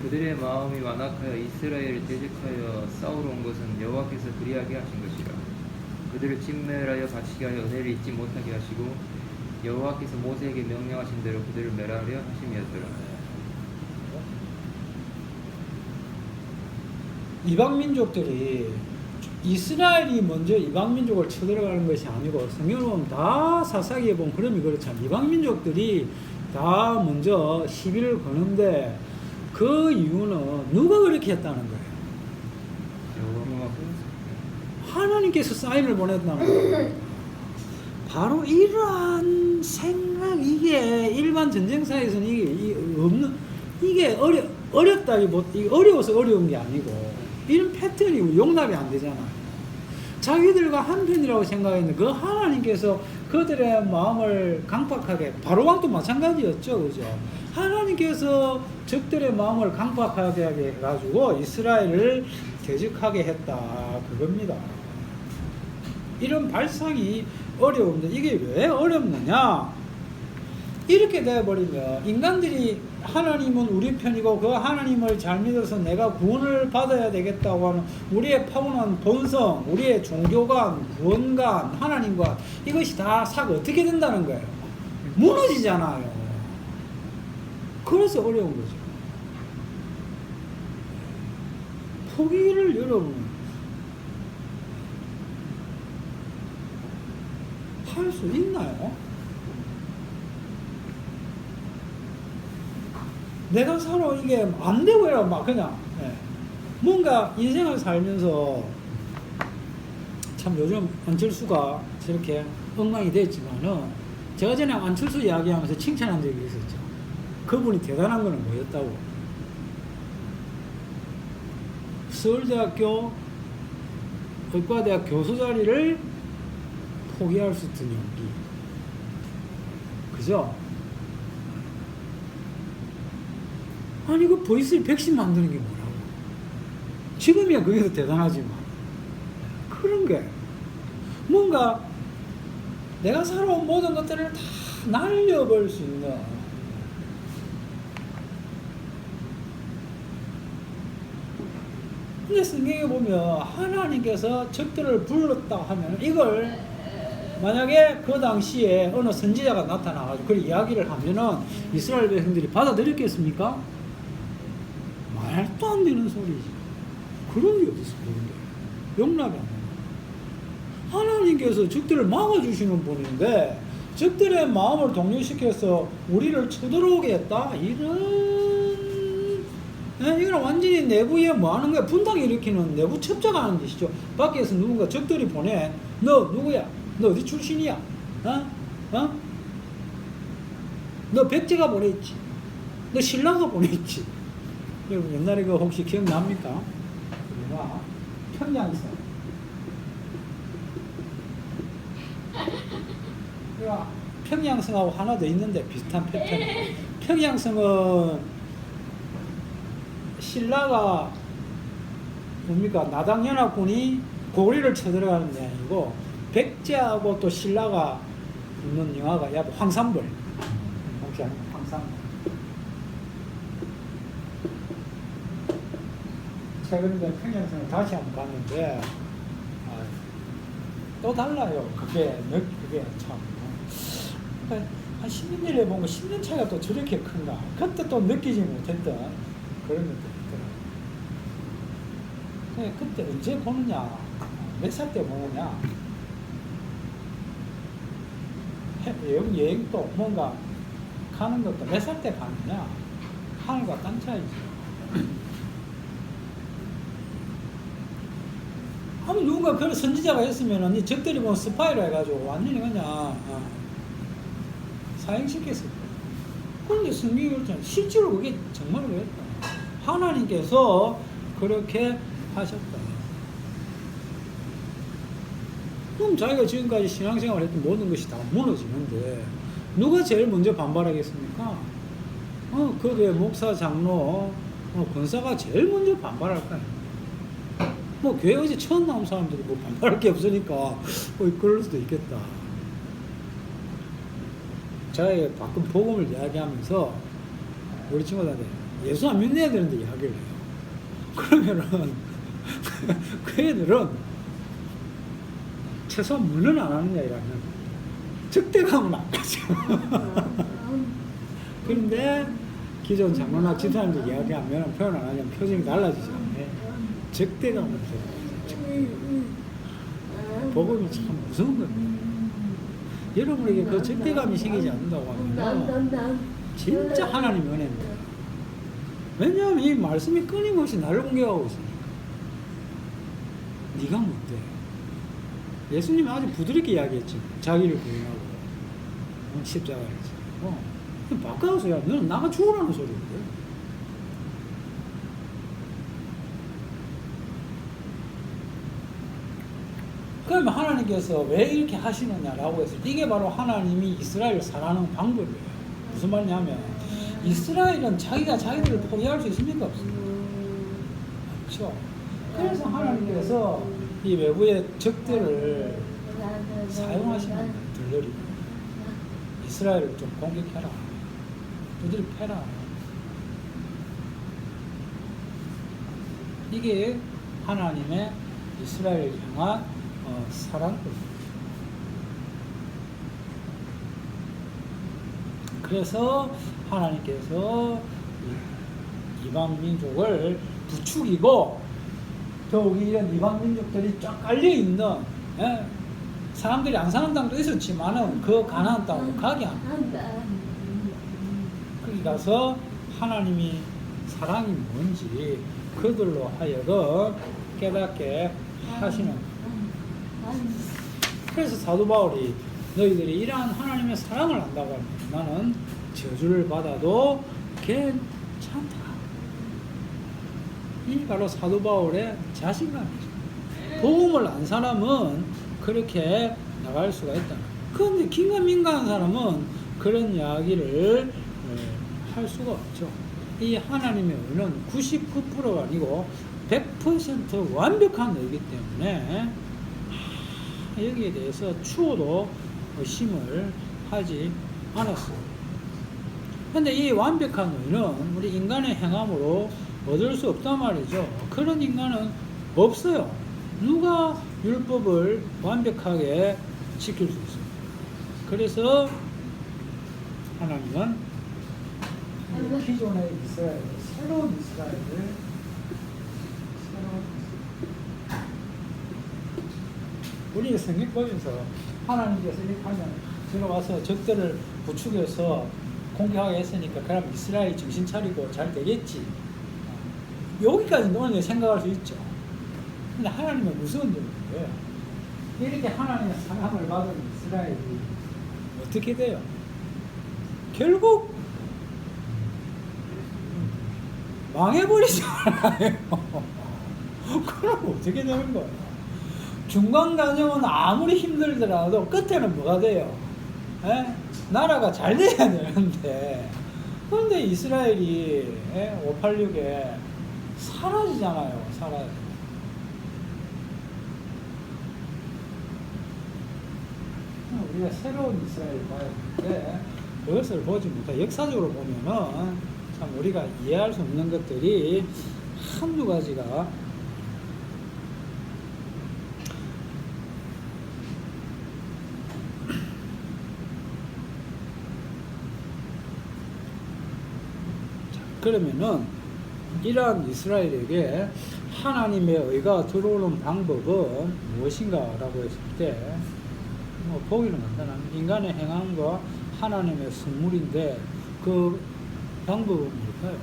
그들의 마음이 완악하여 이스라엘을 대적하여 싸우러 온 것은 여호와께서 그리하게 하신 것이라. 그들을 진멸하여 바치게 하여 은혜를 잊지 못하게 하시고 여호와께서 모세에게 명령하신 대로 그들을 멸하려 하심이었더라. 이방 민족들이 이스라엘이 먼저 이방 민족을 쳐들어가는 것이 아니고 성경을 보면 다 사사기에 보면 그럼이 그렇잖아요. 이방 민족들이 다 먼저 시비를 거는데 그 이유는 누가 그렇게 했다는 거예요? 하나님께서 사인을 보냈다는 거예요. 바로 이러한 생각, 이게 일반 전쟁사에서는 이게 없는, 이게 어려워서 어려운 게 아니고 이런 패턴이 용납이 안 되잖아요. 자기들과 한편이라고 생각했는데 그 하나님께서 그들의 마음을 강팍하게, 바로왕도 마찬가지였죠, 그죠? 하나님께서 적들의 마음을 강팍하게 해가지고 이스라엘을 대적하게 했다, 그겁니다. 이런 발상이 어려운데 이게 왜 어렵느냐? 이렇게 되어버리면 인간들이 하나님은 우리 편이고 그 하나님을 잘 믿어서 내가 구원을 받아야 되겠다고 하는 우리의 타고난 본성, 우리의 종교관, 구원관, 하나님과 이것이 다 싹 어떻게 된다는 거예요? 무너지잖아요. 그래서 어려운 거죠. 포기를 여러분 할 수 있나요? 내가 살아 이게 안 되고 이러면 막 그냥 뭔가 인생을 살면서 참 요즘 안철수가 저렇게 엉망이 됐지만은 제가 전에 안철수 이야기하면서 칭찬한 적이 있었죠. 그분이 대단한 거는 뭐였다고? 서울대학교 의과대학 교수 자리를 포기할 수 있던 용기. 그죠? 아니 그 보이스를 백신 만드는 게 뭐라고? 지금이야 그게 더 대단하지만 그런 게 뭔가 내가 살아온 모든 것들을 다 날려버릴 수 있는 근데 성경에 보면 하나님께서 적들을 불렀다 하면 이걸 만약에 그 당시에 어느 선지자가 나타나가지고 그 이야기를 하면은 이스라엘 백성들이 받아들였겠습니까? 말도 안 되는 소리지. 그런 게 어딨어, 그런 게. 용납이 안 된다. 하나님께서 적들을 막아주시는 분인데, 적들의 마음을 동요시켜서 우리를 쳐들어오게 했다? 이건 완전히 내부에 뭐 하는 거야? 분당 일으키는 내부 첩자가 하는 짓이죠. 밖에서 누군가 적들이 보내. 너 누구야? 너 어디 출신이야? 너 백제가 보냈지. 너 신라가 보냈지. 여러분 옛날에 그 혹시 기억납니까? 그 영화 평양성. 그러니까 평양성하고 하나 더 있는데 비슷한 패턴. 평양성은 신라가 뭡니까 나당연합군이 고구려를 쳐들어가는 게 아니고 백제하고 또 신라가 붙는 영화가 야 황산벌. 혹시 아는 황산벌. 최근에 평양성을 다시 한번 봤는데 또 달라요. 그게 참. 그러니까 한 10년 전에 보면 10년 차이가 또 저렇게 큰가. 그때 또 느끼지 못했던 그런 것도 있더라고요. 그때 언제 보느냐, 몇 살 때 보느냐, 여행도 뭔가 가는 것도 몇 살 때 가느냐, 하늘과 땅 차이죠. 아니 누군가 그런 선지자가 있으면은 이 적들이 보면 스파이를 해가지고 완전히 그냥 사형시켰을 거예요. 그런데 성경이 그렇잖아요. 실제로 그게 정말 그랬다. 하나님께서 그렇게 하셨다. 그럼 자기가 지금까지 신앙생활을 했던 모든 것이 다 무너지는데 누가 제일 먼저 반발하겠습니까? 그게 목사, 장로, 권사가 제일 먼저 반발할 거예요. 뭐 교회 어제 처음 나온 사람들이 뭐 반발할 게 없으니까 그럴 수도 있겠다. 제가 가끔 복음을 이야기하면서 우리 친구들한테 예수 안 믿는 애들한테 이야기를 해요. 그러면은 그 애들은 최소한 물론 안 하는 이야기라면 적대감은 안 가죠. 그런데 기존 장로나 집사님들 이야기하면 표현 안 하면 표정이 달라지죠. 적대감을 들어요. 복음이 참 무서운 겁니다. 여러분에게 그 적대감이 생기지 않는다고 하면 진짜 하나님의 은혜입니다. 왜냐하면 이 말씀이 끊임없이 나를 공격하고 있으니까. 네가 뭔데? 예수님이 아주 부드럽게 이야기했죠. 자기를 부인하고 십자가를 지고 바꿔서 야 너는 나가 죽으라는 소리인데. 그러면 하나님께서 왜 이렇게 하시느냐라고 했을 때 이게 바로 하나님이 이스라엘을 사랑하는 방법이에요. 무슨 말이냐면 이스라엘은 자기가 자기들을 포기할 수 있습니까? 없습니까? 그렇죠. 그래서 하나님께서 이 외부의 적들을 사용하시는 들러리 이스라엘을 좀 공격해라. 두드려 패라. 이게 하나님의 이스라엘을 향한 사랑입니다. 그래서 하나님께서 이방 민족을 부추기고 더욱이 이런 이방 민족들이 쫙 깔려 있는 사람들이 안 사는 땅도 있었지만은 그 가나안 땅으로 가게 합니다. 거기 가서 하나님이 사랑이 뭔지 그들로 하여금 깨닫게 하시는. 그래서 사도 바울이 너희들이 이러한 하나님의 사랑을 안다고 하면 나는 저주를 받아도 괜찮다. 이 바로 사도 바울의 자신감이죠. 복음을 안 사람은 그렇게 나갈 수가 있다. 그런데 긴가민가한 사람은 그런 이야기를 할 수가 없죠. 이 하나님의 의는 99%가 아니고 100% 완벽한 의이기 때문에 여기에 대해서 추호도 의심을 하지 않았어요. 그런데 이 완벽한 의는 우리 인간의 행함으로 얻을 수 없단 말이죠. 그런 인간은 없어요. 누가 율법을 완벽하게 지킬 수 있어요. 그래서 하나님은 기존의 이스라엘, 새로운 이스라엘을 우리 성경 보면서 하나님께서 이렇게 하면 들어와서 적들을 부추겨서 공격하게 했으니까 그럼 이스라엘이 정신 차리고 잘 되겠지. 여기까지는 오늘 생각할 수 있죠. 근데 하나님은 무서운 점이에요. 이렇게 하나님의 사랑을 받은 이스라엘이 어떻게 돼요? 결국 망해버리잖아요. 그럼 어떻게 되는 거예요? 중간 과정은 아무리 힘들더라도 끝에는 뭐가 돼요? 에? 나라가 잘 돼야 되는데, 그런데 이스라엘이 586에 사라지잖아요. 사라져. 우리가 새로운 이스라엘을 봐야 되는데 그것을 보지 못해. 역사적으로 보면은 참 우리가 이해할 수 없는 것들이 한두 가지가 그러면은 이러한 이스라엘에게 하나님의 의가 들어오는 방법은 무엇인가라고 했을 때 보기는 간단합니다. 인간의 행함과 하나님의 선물인데 그 방법은 뭘까요?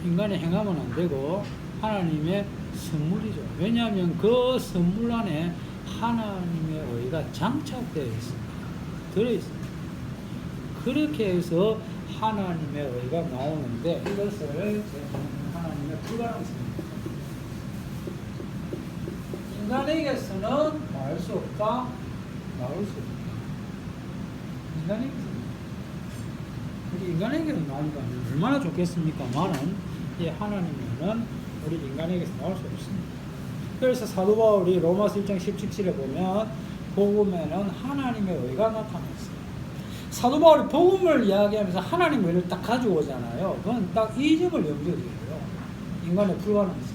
인간의 행함은 안 되고 하나님의 선물이죠. 왜냐하면 그 선물 안에 하나님의 의가 장착되어 있습니다. 들어있습니다. 그렇게 해서 하나님의 의가 나오는데 이것을 하나님의 불가능성입니다. 인간에게서는 말할 수 없다, 나올 수 없다. 인간에게서는 우리 인간에게는 나온다면 얼마나 좋겠습니까만은 이 하나님에는 우리 인간에게서 나올 수 없습니다. 그래서 사도 바울이 로마서 1장 17절에 보면 복음에는 하나님의 의가 나타났어요. 사도 바울이 복음을 이야기하면서 하나님의 의를 딱 가지고 오잖아요. 그건 딱 이 점을 염두에 둬요. 인간의 불가능성.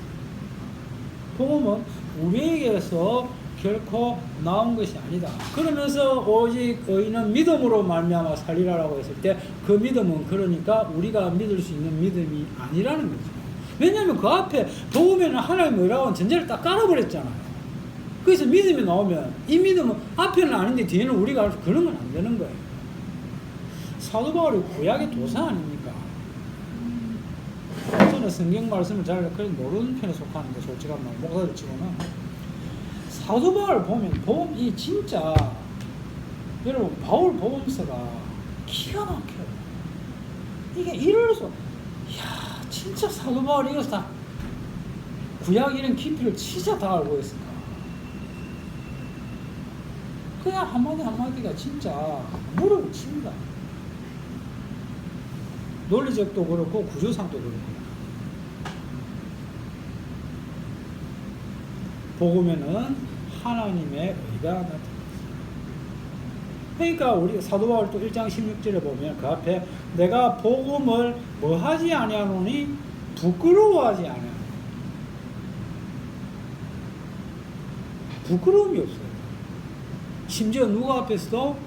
복음은 우리에게서 결코 나온 것이 아니다. 그러면서 오직 의인은 믿음으로 말미암아 살리라라고 했을 때 그 믿음은 그러니까 우리가 믿을 수 있는 믿음이 아니라는 거죠. 왜냐하면 그 앞에 복음에는 하나님의 의라고 전제를 딱 깔아버렸잖아요. 그래서 믿음이 나오면 이 믿음은 앞에는 아닌데 뒤에는 우리가 알 수 그런 건 안 되는 거예요. 사도 바울이 구약의 도사 아닙니까? 저는 성경 말씀을 잘 모르는 편에 속하는데 솔직한 말 목사들 치고는 사도 바울 보면 복음이 진짜 여러분 바울 복음서가 기가 막혀요. 이게 이럴수 야 진짜 사도 바울이 이거 다 구약 이런 깊이를 진짜 다 알고 있을까? 그냥 한마디 한마디가 진짜 무릎을 칩니다. 논리적도 그렇고 구조상도 그렇고. 복음에는 하나님의 의가 나타납니다. 그러니까 우리 사도 바울 또 1장 16절에 보면 그 앞에 내가 복음을 뭐 하지 아니하노니 부끄러워하지 아니하노니. 부끄러움이 없어요. 심지어 누구 앞에서도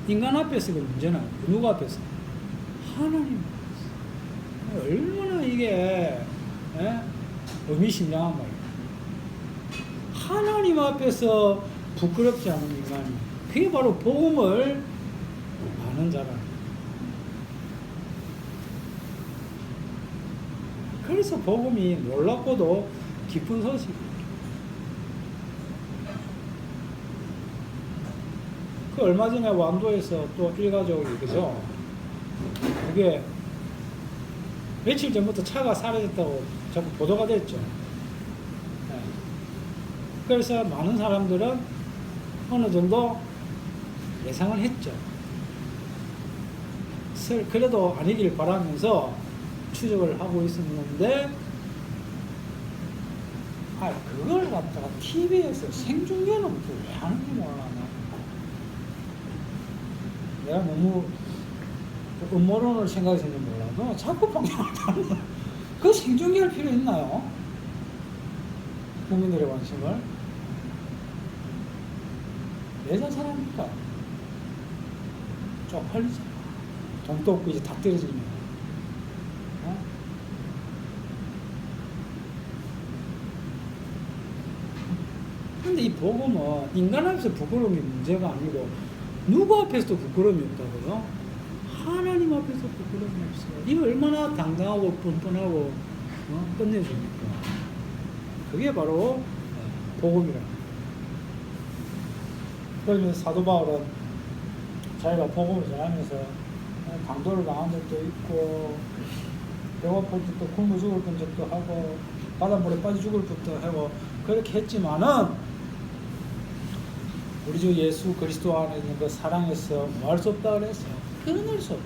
인간 앞에서가 문제는 아니에요. 누구 앞에서? 하나님 앞에서. 얼마나 이게 의미심장한 말이에요. 하나님 앞에서 부끄럽지 않은 인간이 그게 바로 복음을 아는 자라는. 그래서 복음이 놀랍고도 기쁜 소식이에요. 그 얼마 전에 완도에서 또 일가족이 그죠? 그게 며칠 전부터 차가 사라졌다고 자꾸 보도가 됐죠. 네. 그래서 많은 사람들은 어느 정도 예상을 했죠. 그래도 아니길 바라면서 추적을 하고 있었는데, 그걸 갖다가 TV에서 생중계는 또 왜 하는지 몰라나. 내가 너무 음모론을 생각했는지 몰라도 자꾸 방송을 하는 그 생중계할 필요 있나요? 국민들의 관심을 왜 자살합니까? 쪽팔리잖아. 돈도 없고 이제 다 떨어지면. 근데 이 복음은 인간 앞에서 부끄러움이 문제가 아니고 누구 앞에서도 부끄러움이 없다고요? 하나님 앞에서 부끄러움이 없어요. 이거 얼마나 당당하고 뻔뻔하고 끝내줍니까? 그게 바로 복음이라. 그러면서 사도 바울은 자기가 복음을 전하면서 강도를 당한 적도 있고 배고플 때도 굶어 죽을 뻔도 하고 바닷물에 빠져 죽을 뻔도 하고 그렇게 했지만은 우리 주 예수 그리스도 안에 있는 그 사랑에서 뭐 할 수 없다 그랬어요. 끊을 수 없다.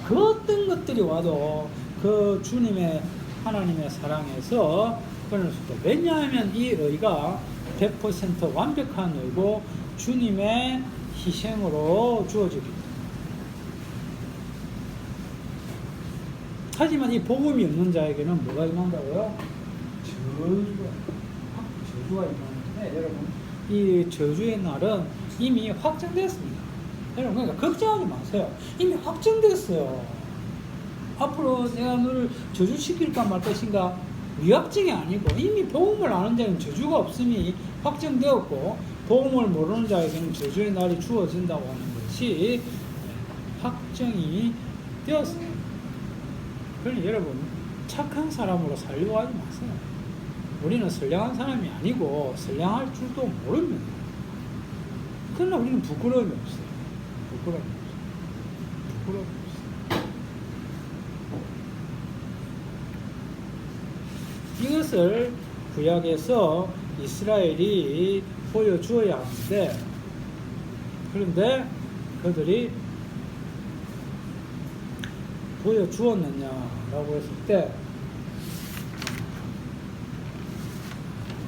그 어떤 것들이 와도 그 주님의 하나님의 사랑에서 끊을 수 없다. 왜냐하면 이 의가 100% 완벽한 의고 주님의 희생으로 주어지기 때문에. 하지만 이 복음이 없는 자에게는 뭐가 임한다고요? 저주가 임하는데 여러분 이 저주의 날은 이미 확정됐습니다. 여러분 그러니까 걱정하지 마세요. 이미 확정됐어요. 앞으로 내가 너를 저주시킬까 말 것인가 위압적이 아니고 이미 복음을 아는 자는 저주가 없음이 확정되었고 복음을 모르는 자에게는 저주의 날이 주어진다고 하는 것이 확정이 되었습니다. 그러니 여러분 착한 사람으로 살려고 하지 마세요. 우리는 선량한 사람이 아니고 선량할 줄도 모릅니다. 그러나 우리는 부끄러움이 없어요. 부끄러움이 없어요. 이것을 구약에서 이스라엘이 보여주어야 하는데 그런데 그들이 보여주었느냐라고 했을 때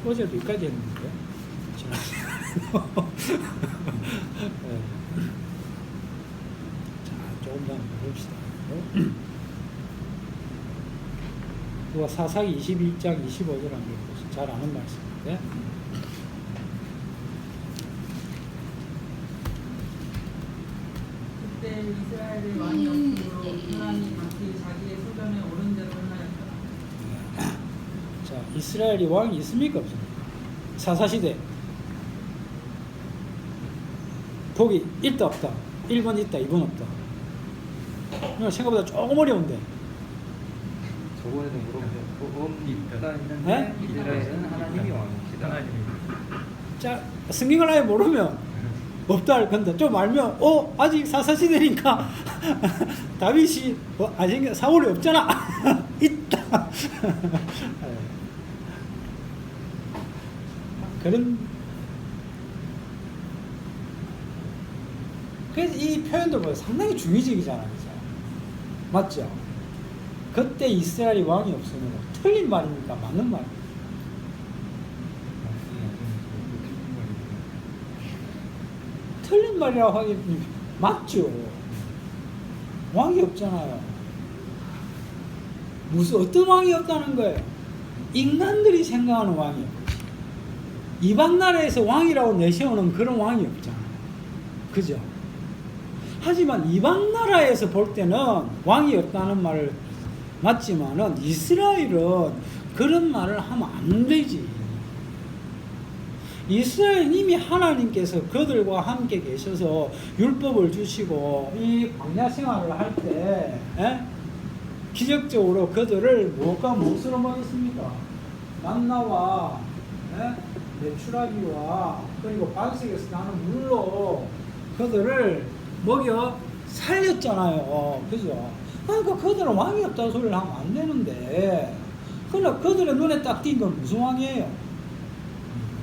어제도 여기까지 했는데 네. 자 조금 더 한번 봅시다. 그거 사사기 21장 25절 한번 보세요. 잘 아는 말씀인데 그때 이스라엘의 왕이 없으므로 하나님 각기 자기의 소견에 옳은 대로 행하였더라. 자 이스라엘이 왕이 있습니까 없습니까? 사사시대 복이 1도 없다. 1번 있다 2번 없다. 생각보다 조금 어려운데 저번에도 물어보셨고 있다 했는데 네? 이스라엘은 하나님이 왕이시다. 자 성경을 아예 모르면 없다 할 건데 좀 알면 아직 사사시대니까 다윗이 아직 사울이 없잖아. 있다. 그런 그래서 이 표현도 보면 상당히 중의적이잖아요. 그죠? 맞죠? 그때 이스라엘이 왕이 없으면 틀린 말입니까? 맞는 말입니까? 틀린 말이라고 하기 맞죠. 왕이 없잖아요. 무슨 어떤 왕이 없다는 거예요? 인간들이 생각하는 왕이 없지. 이방 나라에서 왕이라고 내세우는 그런 왕이 없잖아요. 그죠? 하지만 이방 나라에서 볼 때는 왕이 없다는 말을 맞지만은 이스라엘은 그런 말을 하면 안 되지. 이스라엘은 이미 하나님께서 그들과 함께 계셔서 율법을 주시고 이 광야 생활을 할 때 기적적으로 그들을 무엇과 무엇으로 먹였습니까? 만나와 메추라기와 그리고 반석에서 나는 물로 그들을 먹여 살렸잖아요. 그죠? 그러니까 그들은 왕이 없다는 소리를 하면 안 되는데 그러나 그들의 눈에 딱 띈 건 무슨 왕이에요?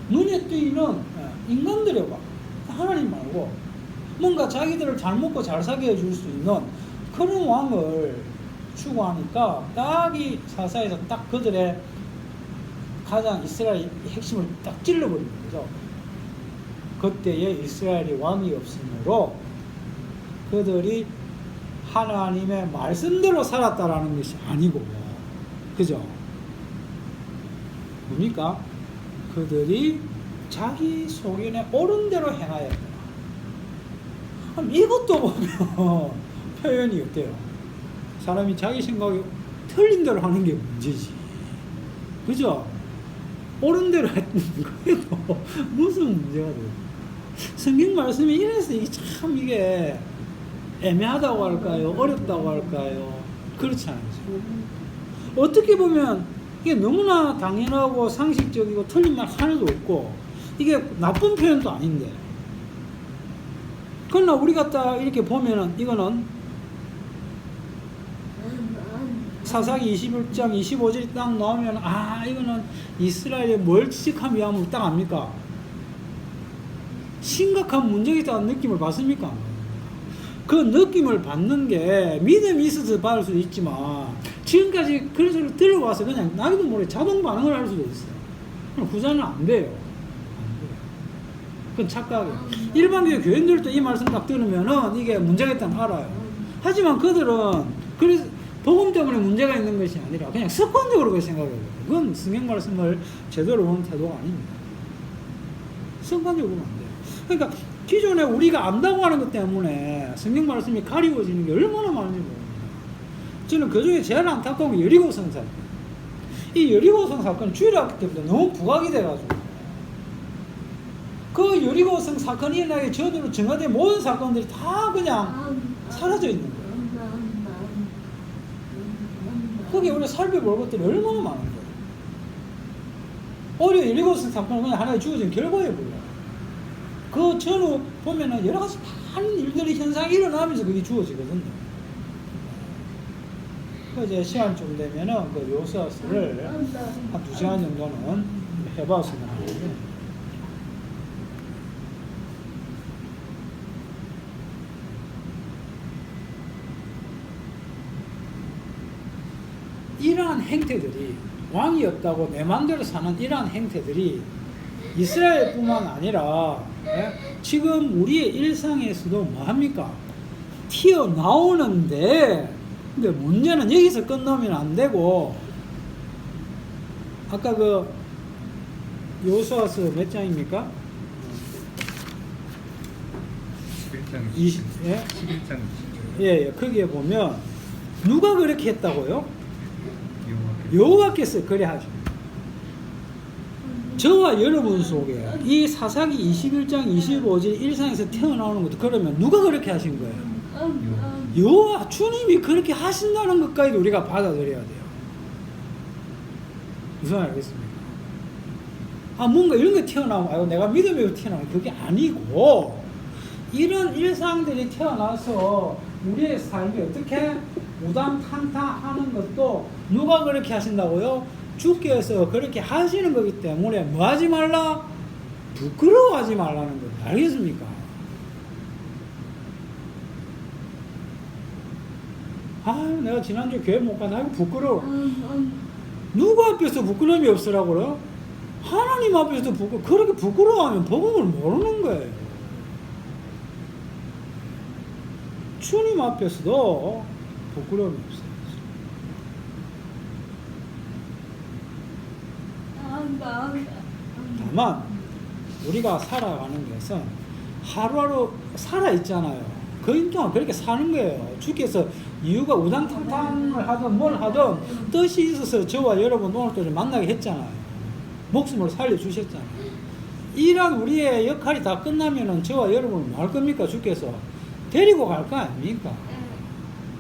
눈에 띄는 인간들의 왕, 하나님 말고 뭔가 자기들을 잘 먹고 잘 사게 해줄 수 있는 그런 왕을 추구하니까 딱 이 사사에서 딱 그들의 가장 이스라엘의 핵심을 딱 찔러버린 거죠. 그때에 이스라엘이 왕이 없으므로 그들이 하나님의 말씀대로 살았다라는 것이 아니고, 그죠? 뭡니까? 그들이 자기 소견에 옳은 대로 행하였다. 그럼 이것도 보면 표현이 어때요? 사람이 자기 생각이 틀린 대로 하는 게 문제지. 그죠? 옳은 대로 했는 거에도 무슨 문제가 돼요? 성경 말씀이 이래서 이게 애매하다고 할까요? 어렵다고 할까요? 그렇지 않죠. 어떻게 보면 이게 너무나 당연하고 상식적이고 틀린 말 하나도 없고 이게 나쁜 표현도 아닌데 그러나 우리가 딱 이렇게 보면은 이거는 사사기 21장 25절이 딱 나오면 아 이거는 이스라엘의 뭘 지적한 위함으로 딱 압니까? 심각한 문제가 있다는 느낌을 받습니까? 그 느낌을 받는 게 믿음이 있어서 받을 수도 있지만 지금까지 그런 소리를 들어와서 그냥 나도 모르게 자동 반응을 할 수도 있어요. 그럼 후자는 안 돼요. 그건 착각이에요. 일반적인 교인들도 이 말씀 딱 들으면은 이게 문제가 있다는 알아요. 하지만 그들은 그래서 복음 때문에 문제가 있는 것이 아니라 그냥 습관적으로 그렇게 생각해요. 그건 성경 말씀을 제대로 보는 태도가 아닙니다. 습관적으로 보면 안 돼요. 그러니까 기존에 우리가 안다고 하는 것 때문에 성경 말씀이 가리워지는 게 얼마나 많은지 모릅니다. 저는 그 중에 제일 안타까운 게 여리고성 사건. 이 여리고성 사건은 주일학교 때부터 너무 부각이 돼가지고 그 여리고성 사건이 일어나기 전으로 정화된 모든 사건들이 다 그냥 사라져 있는 거예요. 거기에 우리가 살펴볼 것들이 얼마나 많은 거예요. 오히려 여리고성 사건은 그냥 하나의 주어진 결과에 불과해요. 그 전후 보면은 여러 가지 많은 일들이 현상이 일어나면서 그게 주어지거든요. 그 이제 시간 좀 되면은 그 요스와스를 한 2시간 정도는 해봤으면 하거든요. 이러한 행태들이 왕이 없다고 내 마음대로 사는 이러한 행태들이 이스라엘뿐만 아니라 지금 우리의 일상에서도 뭐합니까? 튀어나오는데 근데 문제는 여기서 끝나면 안 되고 아까 그 요수아서 몇 장입니까? 11장 20, 예? 11장 20절 예, 거기에 보면 누가 그렇게 했다고요? 여호와께서 그래 하죠. 저와 여러분 속에 이 사사기 21장 25절 일상에서 태어나오는 것도 그러면 누가 그렇게 하신 거예요? 여호와 주님이 그렇게 하신다는 것까지도 우리가 받아들여야 돼요. 무슨 말 알겠습니까? 아 뭔가 이런 게 튀어나오면 아이고 내가 믿음으로 튀어나오면 그게 아니고 이런 일상들이 태어나서 우리의 삶이 어떻게 우당탕탕하는 것도 누가 그렇게 하신다고요? 주께서 그렇게 하시는 거기 때문에 뭐 하지 말라? 부끄러워하지 말라는 거예요. 알겠습니까? 아 내가 지난주 교회 못 가서 아이고 부끄러워. 누구 앞에서 부끄러움이 없으라고요? 하나님 앞에서도 그렇게 부끄러워하면 복음을 모르는 거예요. 주님 앞에서도 부끄러움이 없어요. 다만 우리가 살아가는 것은 하루하루 살아있잖아요. 그 일 동안 그렇게 사는 거예요. 주께서 이유가 우당탕탕을 하든 뭘 하든 뜻이 있어서 저와 여러분 오늘 또 만나게 했잖아요. 목숨을 살려주셨잖아요. 이런 우리의 역할이 다 끝나면은 저와 여러분은 뭐 할 겁니까? 주께서 데리고 갈 거 아닙니까?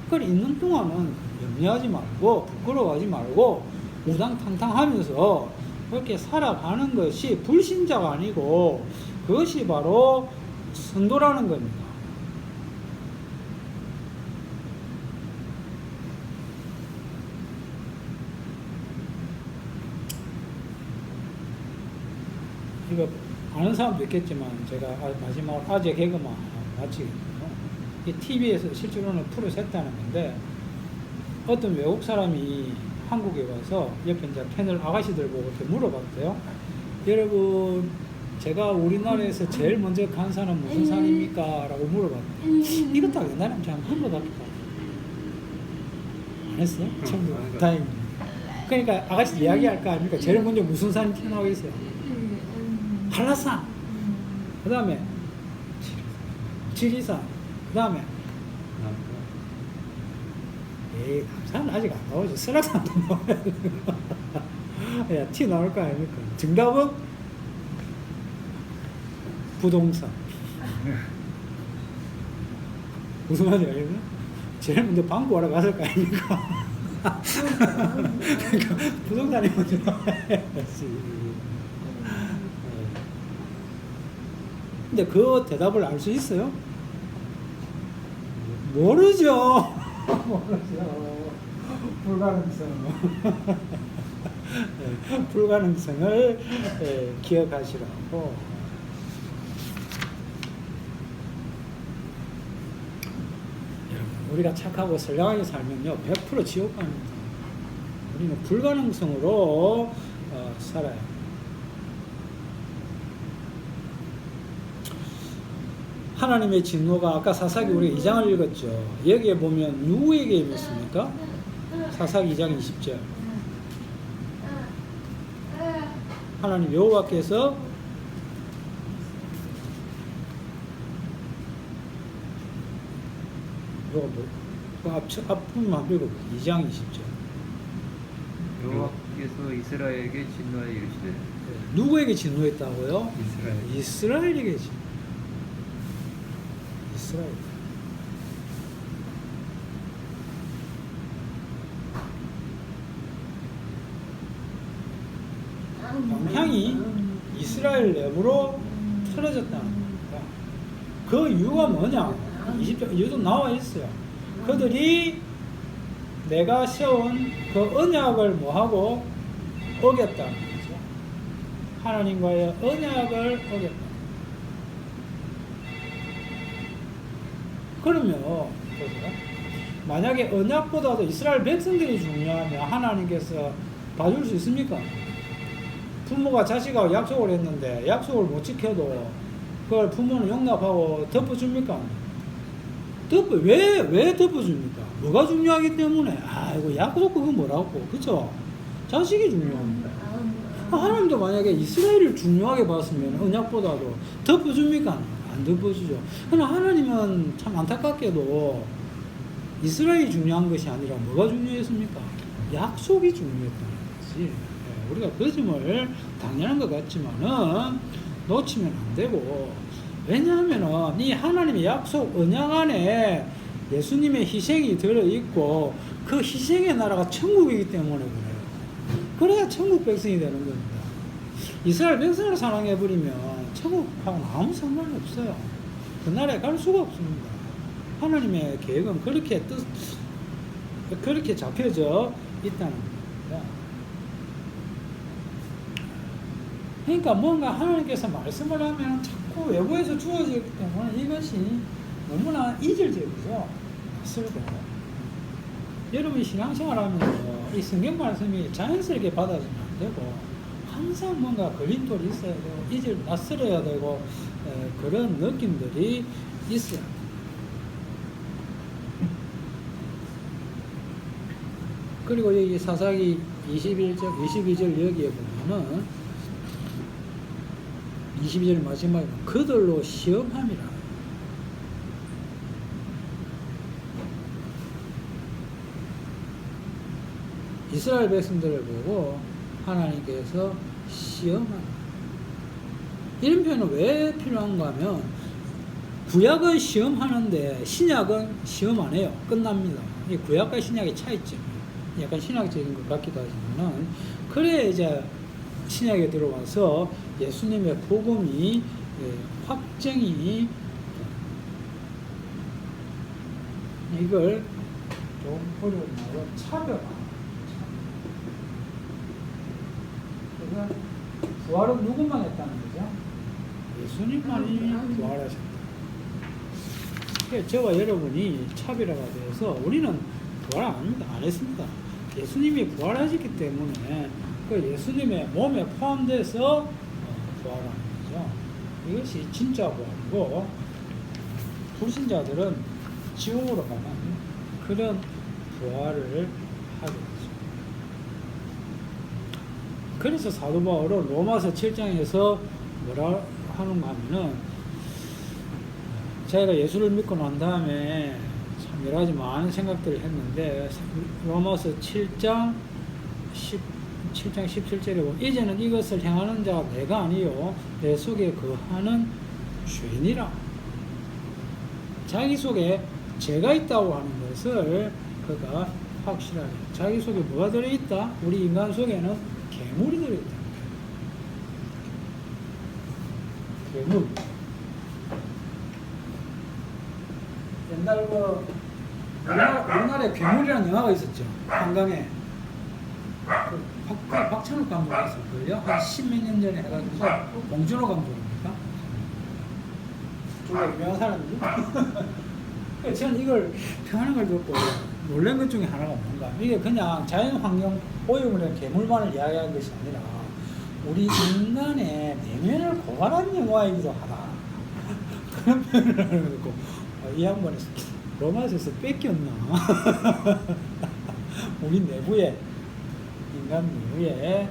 그걸 있는 동안은 염려하지 말고 부끄러워하지 말고 우당탕탕 하면서 그렇게 살아가는 것이 불신자가 아니고 그것이 바로 성도라는 겁니다. 이거 아는 사람도 있겠지만 제가 마지막으로 아재 개그만 마치겠네요. 이 TV에서 실제로는 프로 했다는 건데 어떤 외국 사람이 한국에 와서 옆에 이제 패널 아가씨들 보고 이렇게 물어봤대요. 여러분 제가 우리나라에서 제일 먼저 간 산은 무슨 산입니까? 라고 물어봤대요. 이것도 옛날에 제가 한 번도 안 했어? 처음 다행입니다. 그러니까 아가씨 이야기할 거 아닙니까? 제일 먼저 무슨 산이 튀어나오고 있어요? 한라산. 그 다음에 지리산. 그 다음에 에이 남산은 아직 안 나오죠. 설악산도 나와야 되는 거. 야, 티 나올 거 아닙니까? 정답은 부동산. 무슨 말인지 알겠나? 제일 먼저 방구하러 갔을 거 아닙니까? 그러니까 부동산이 먼저 나와야지. 근데 그 대답을 알 수 있어요? 모르죠. 모르죠. 불가능성. 불가능성을 기억하시라고. 여러분, 우리가 착하고 선량하게 살면요, 100% 지옥 갑니다. 우리는 불가능성으로 살아요. 하나님의 진노가 아까 사사기 우리가 2장을 읽었죠. 여기에 보면 누구에게 임했습니까? 사사기 2장 20절. 하나님 여호와께서 요거 뭐 앞부분만 읽어보세요. 2장 20절. 여호와께서 이스라엘에게 진노하여 이르시되 누구에게 진노했다고요? 이스라엘. 이스라엘에게 진노. 이스라엘. 방향이 이스라엘 내부로 틀어졌다는 겁니다. 그 이유가 뭐냐? 20절 이유도 나와 있어요. 그들이 내가 세운 그 언약을 뭐하고 어겼다는 거죠. 하나님과의 언약을 어겼다. 그러면 보세요. 만약에 언약보다도 이스라엘 백성들이 중요하면 하나님께서 봐줄 수 있습니까? 부모가 자식하고 약속을 했는데 약속을 못 지켜도 그걸 부모는 용납하고 덮어줍니까? 왜 덮어줍니까? 뭐가 중요하기 때문에. 아이고, 약속 그거 뭐라고. 그쵸? 자식이 중요합니다. 하나님도 만약에 이스라엘을 중요하게 봤으면 언약보다도 덮어줍니까? 안 덮어주죠. 그러나 하나님은 참 안타깝게도 이스라엘이 중요한 것이 아니라 뭐가 중요했습니까? 약속이 중요했다는 거지. 우리가 그 점을 당연한 것 같지만은 놓치면 안 되고, 왜냐하면은 이 하나님의 약속 언약 안에 예수님의 희생이 들어있고 그 희생의 나라가 천국이기 때문에 그래요. 그래야 천국 백성이 되는 겁니다. 이스라엘 백성을 사랑해버리면 천국하고는 아무 상관이 없어요. 그 나라에 갈 수가 없습니다. 하나님의 계획은 그렇게 잡혀져 있다는 겁니다. 그러니까 뭔가 하나님께서 말씀을 하면 자꾸 외부에서 주어지기 때문에 이것이 너무나 이질적이죠. 낯설고. 여러분이 신앙생활 하면서 이 성경 말씀이 자연스럽게 받아지면 안 되고, 항상 뭔가 걸림돌이 있어야 되고, 낯설어야 되고, 그런 느낌들이 있어요. 그리고 여기 사사기 22절 여기에 보면은 22절 마지막에 그들로 시험함이라. 이스라엘 백성들을 보고 하나님께서 시험함. 이런 표현은 왜 필요한가 하면 구약은 시험하는데 신약은 시험 안 해요. 끝납니다. 이 구약과 신약의 차이점. 약간 신학적인 것 같기도 하지만은, 그래 이제 신약에 들어와서 예수님의 복음이 확정이, 이걸 좀 어려운 말로 차별화. 그래서 부활은 누구만 했다는 거죠? 예수님만이 부활하셨다. 그러니까 저와 여러분이 차별화가 되어서 우리는 부활 안 합니다. 안 했습니다. 예수님이 부활하셨기 때문에 그 예수님의 몸에 포함돼서 부활하는 거죠. 이것이 진짜 부활이고, 불신자들은 지옥으로 가는 그런 부활을 하게 되죠. 그래서 사도 바울은 로마서 7장에서 뭐라 하는가 하면은, 자기가 예수를 믿고 난 다음에 참 여러 가지 많은 생각들을 했는데, 로마서 7장 17절에 보면 이제는 이것을 행하는 자가 내가 아니요 내 속에 거하는 죄인이라. 자기 속에 죄가 있다고 하는 것을 그가 확실하게, 자기 속에 뭐가 들어있다? 우리 인간 속에는 괴물이 들어있다. 괴물. 옛날 우리나라에 괴물이라는 영화가 있었죠. 한강에. 박찬욱 감독이 했을걸요? 한 10몇 년 전에 해가지고 봉준호 감독입니까? 정말 유명한 사람이죠. 저는 이걸 평하는 걸 듣고 놀란 것 중에 하나가 뭔가 이게 그냥 자연환경 오염을 한 괴물만을 이야기한 것이 아니라 우리 인간의 내면을 고발한 영화이기도 하다. 그런 표현을 하는 거 듣고 이 양반이 로마에서 뺏겼나? 우리 내부에 인간 내부에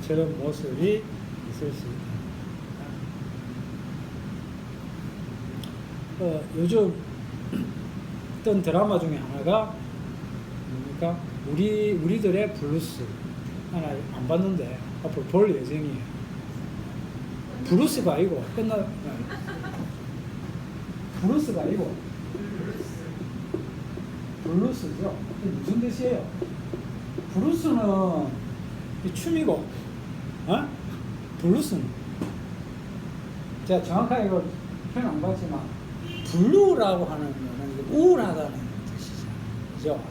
저런 모습이 있을 수 있다. 요즘 어떤 드라마 중에 하나가 뭡니까? 우리들의 블루스 하나 안 봤는데 앞으로 볼 예정이에요. 블루스가 아니고 블루스가 아니고 블루스죠. 이게 무슨 뜻이에요? 블루스는 춤이고, 블루스는 제가 정확하게 이걸 표현 안 봤지만 블루라고 하는 거는 우울하다는 뜻이죠. 그죠?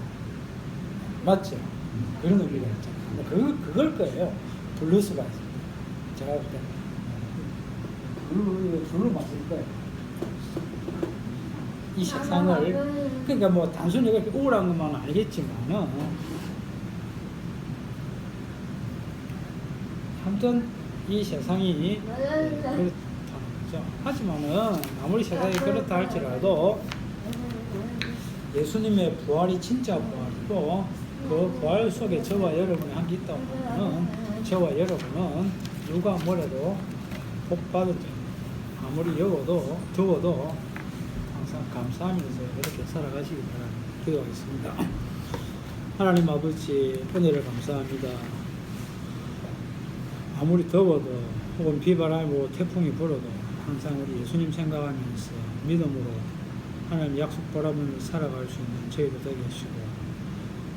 맞죠? 그런 의미가 있잖아요. 그걸 거예요. 블루스가 있어요. 제가 볼 때 블루 맞을 거예요. 이 세상을 그러니까 뭐 단순히 이렇게 우울한 것만은 아니겠지만은 아무튼 이 세상이 그렇다는 거죠. 하지만은 아무리 세상이 그렇다 할지라도 예수님의 부활이 진짜 부활이고 그 부활 속에 저와 여러분이 함께 있다고 하면 저와 여러분은 누가 뭐래도 복 받을 때 아무리 더워도 항상 감사하면서 이렇게 살아가시기 바랍니다. 기도하겠습니다. 하나님 아버지 은혜를 감사합니다. 아무리 더워도 혹은 비바람이고 태풍이 불어도 항상 우리 예수님 생각하면서 믿음으로 하나님 약속 바라보면서 살아갈 수 있는 저희도 되게 하시고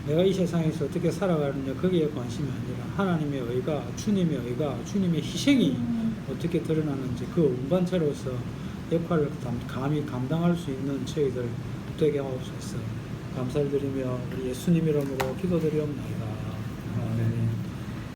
내가 이 세상에서 어떻게 살아가느냐 거기에 관심이 아니라 하나님의 의가 주님의 희생이 어떻게 드러나는지 그 운반체로서 역할을 감히 감당할 수 있는 저희들 되게 하옵소서. 감사를 드리며 우리 예수님 이름으로 기도드리옵나이다.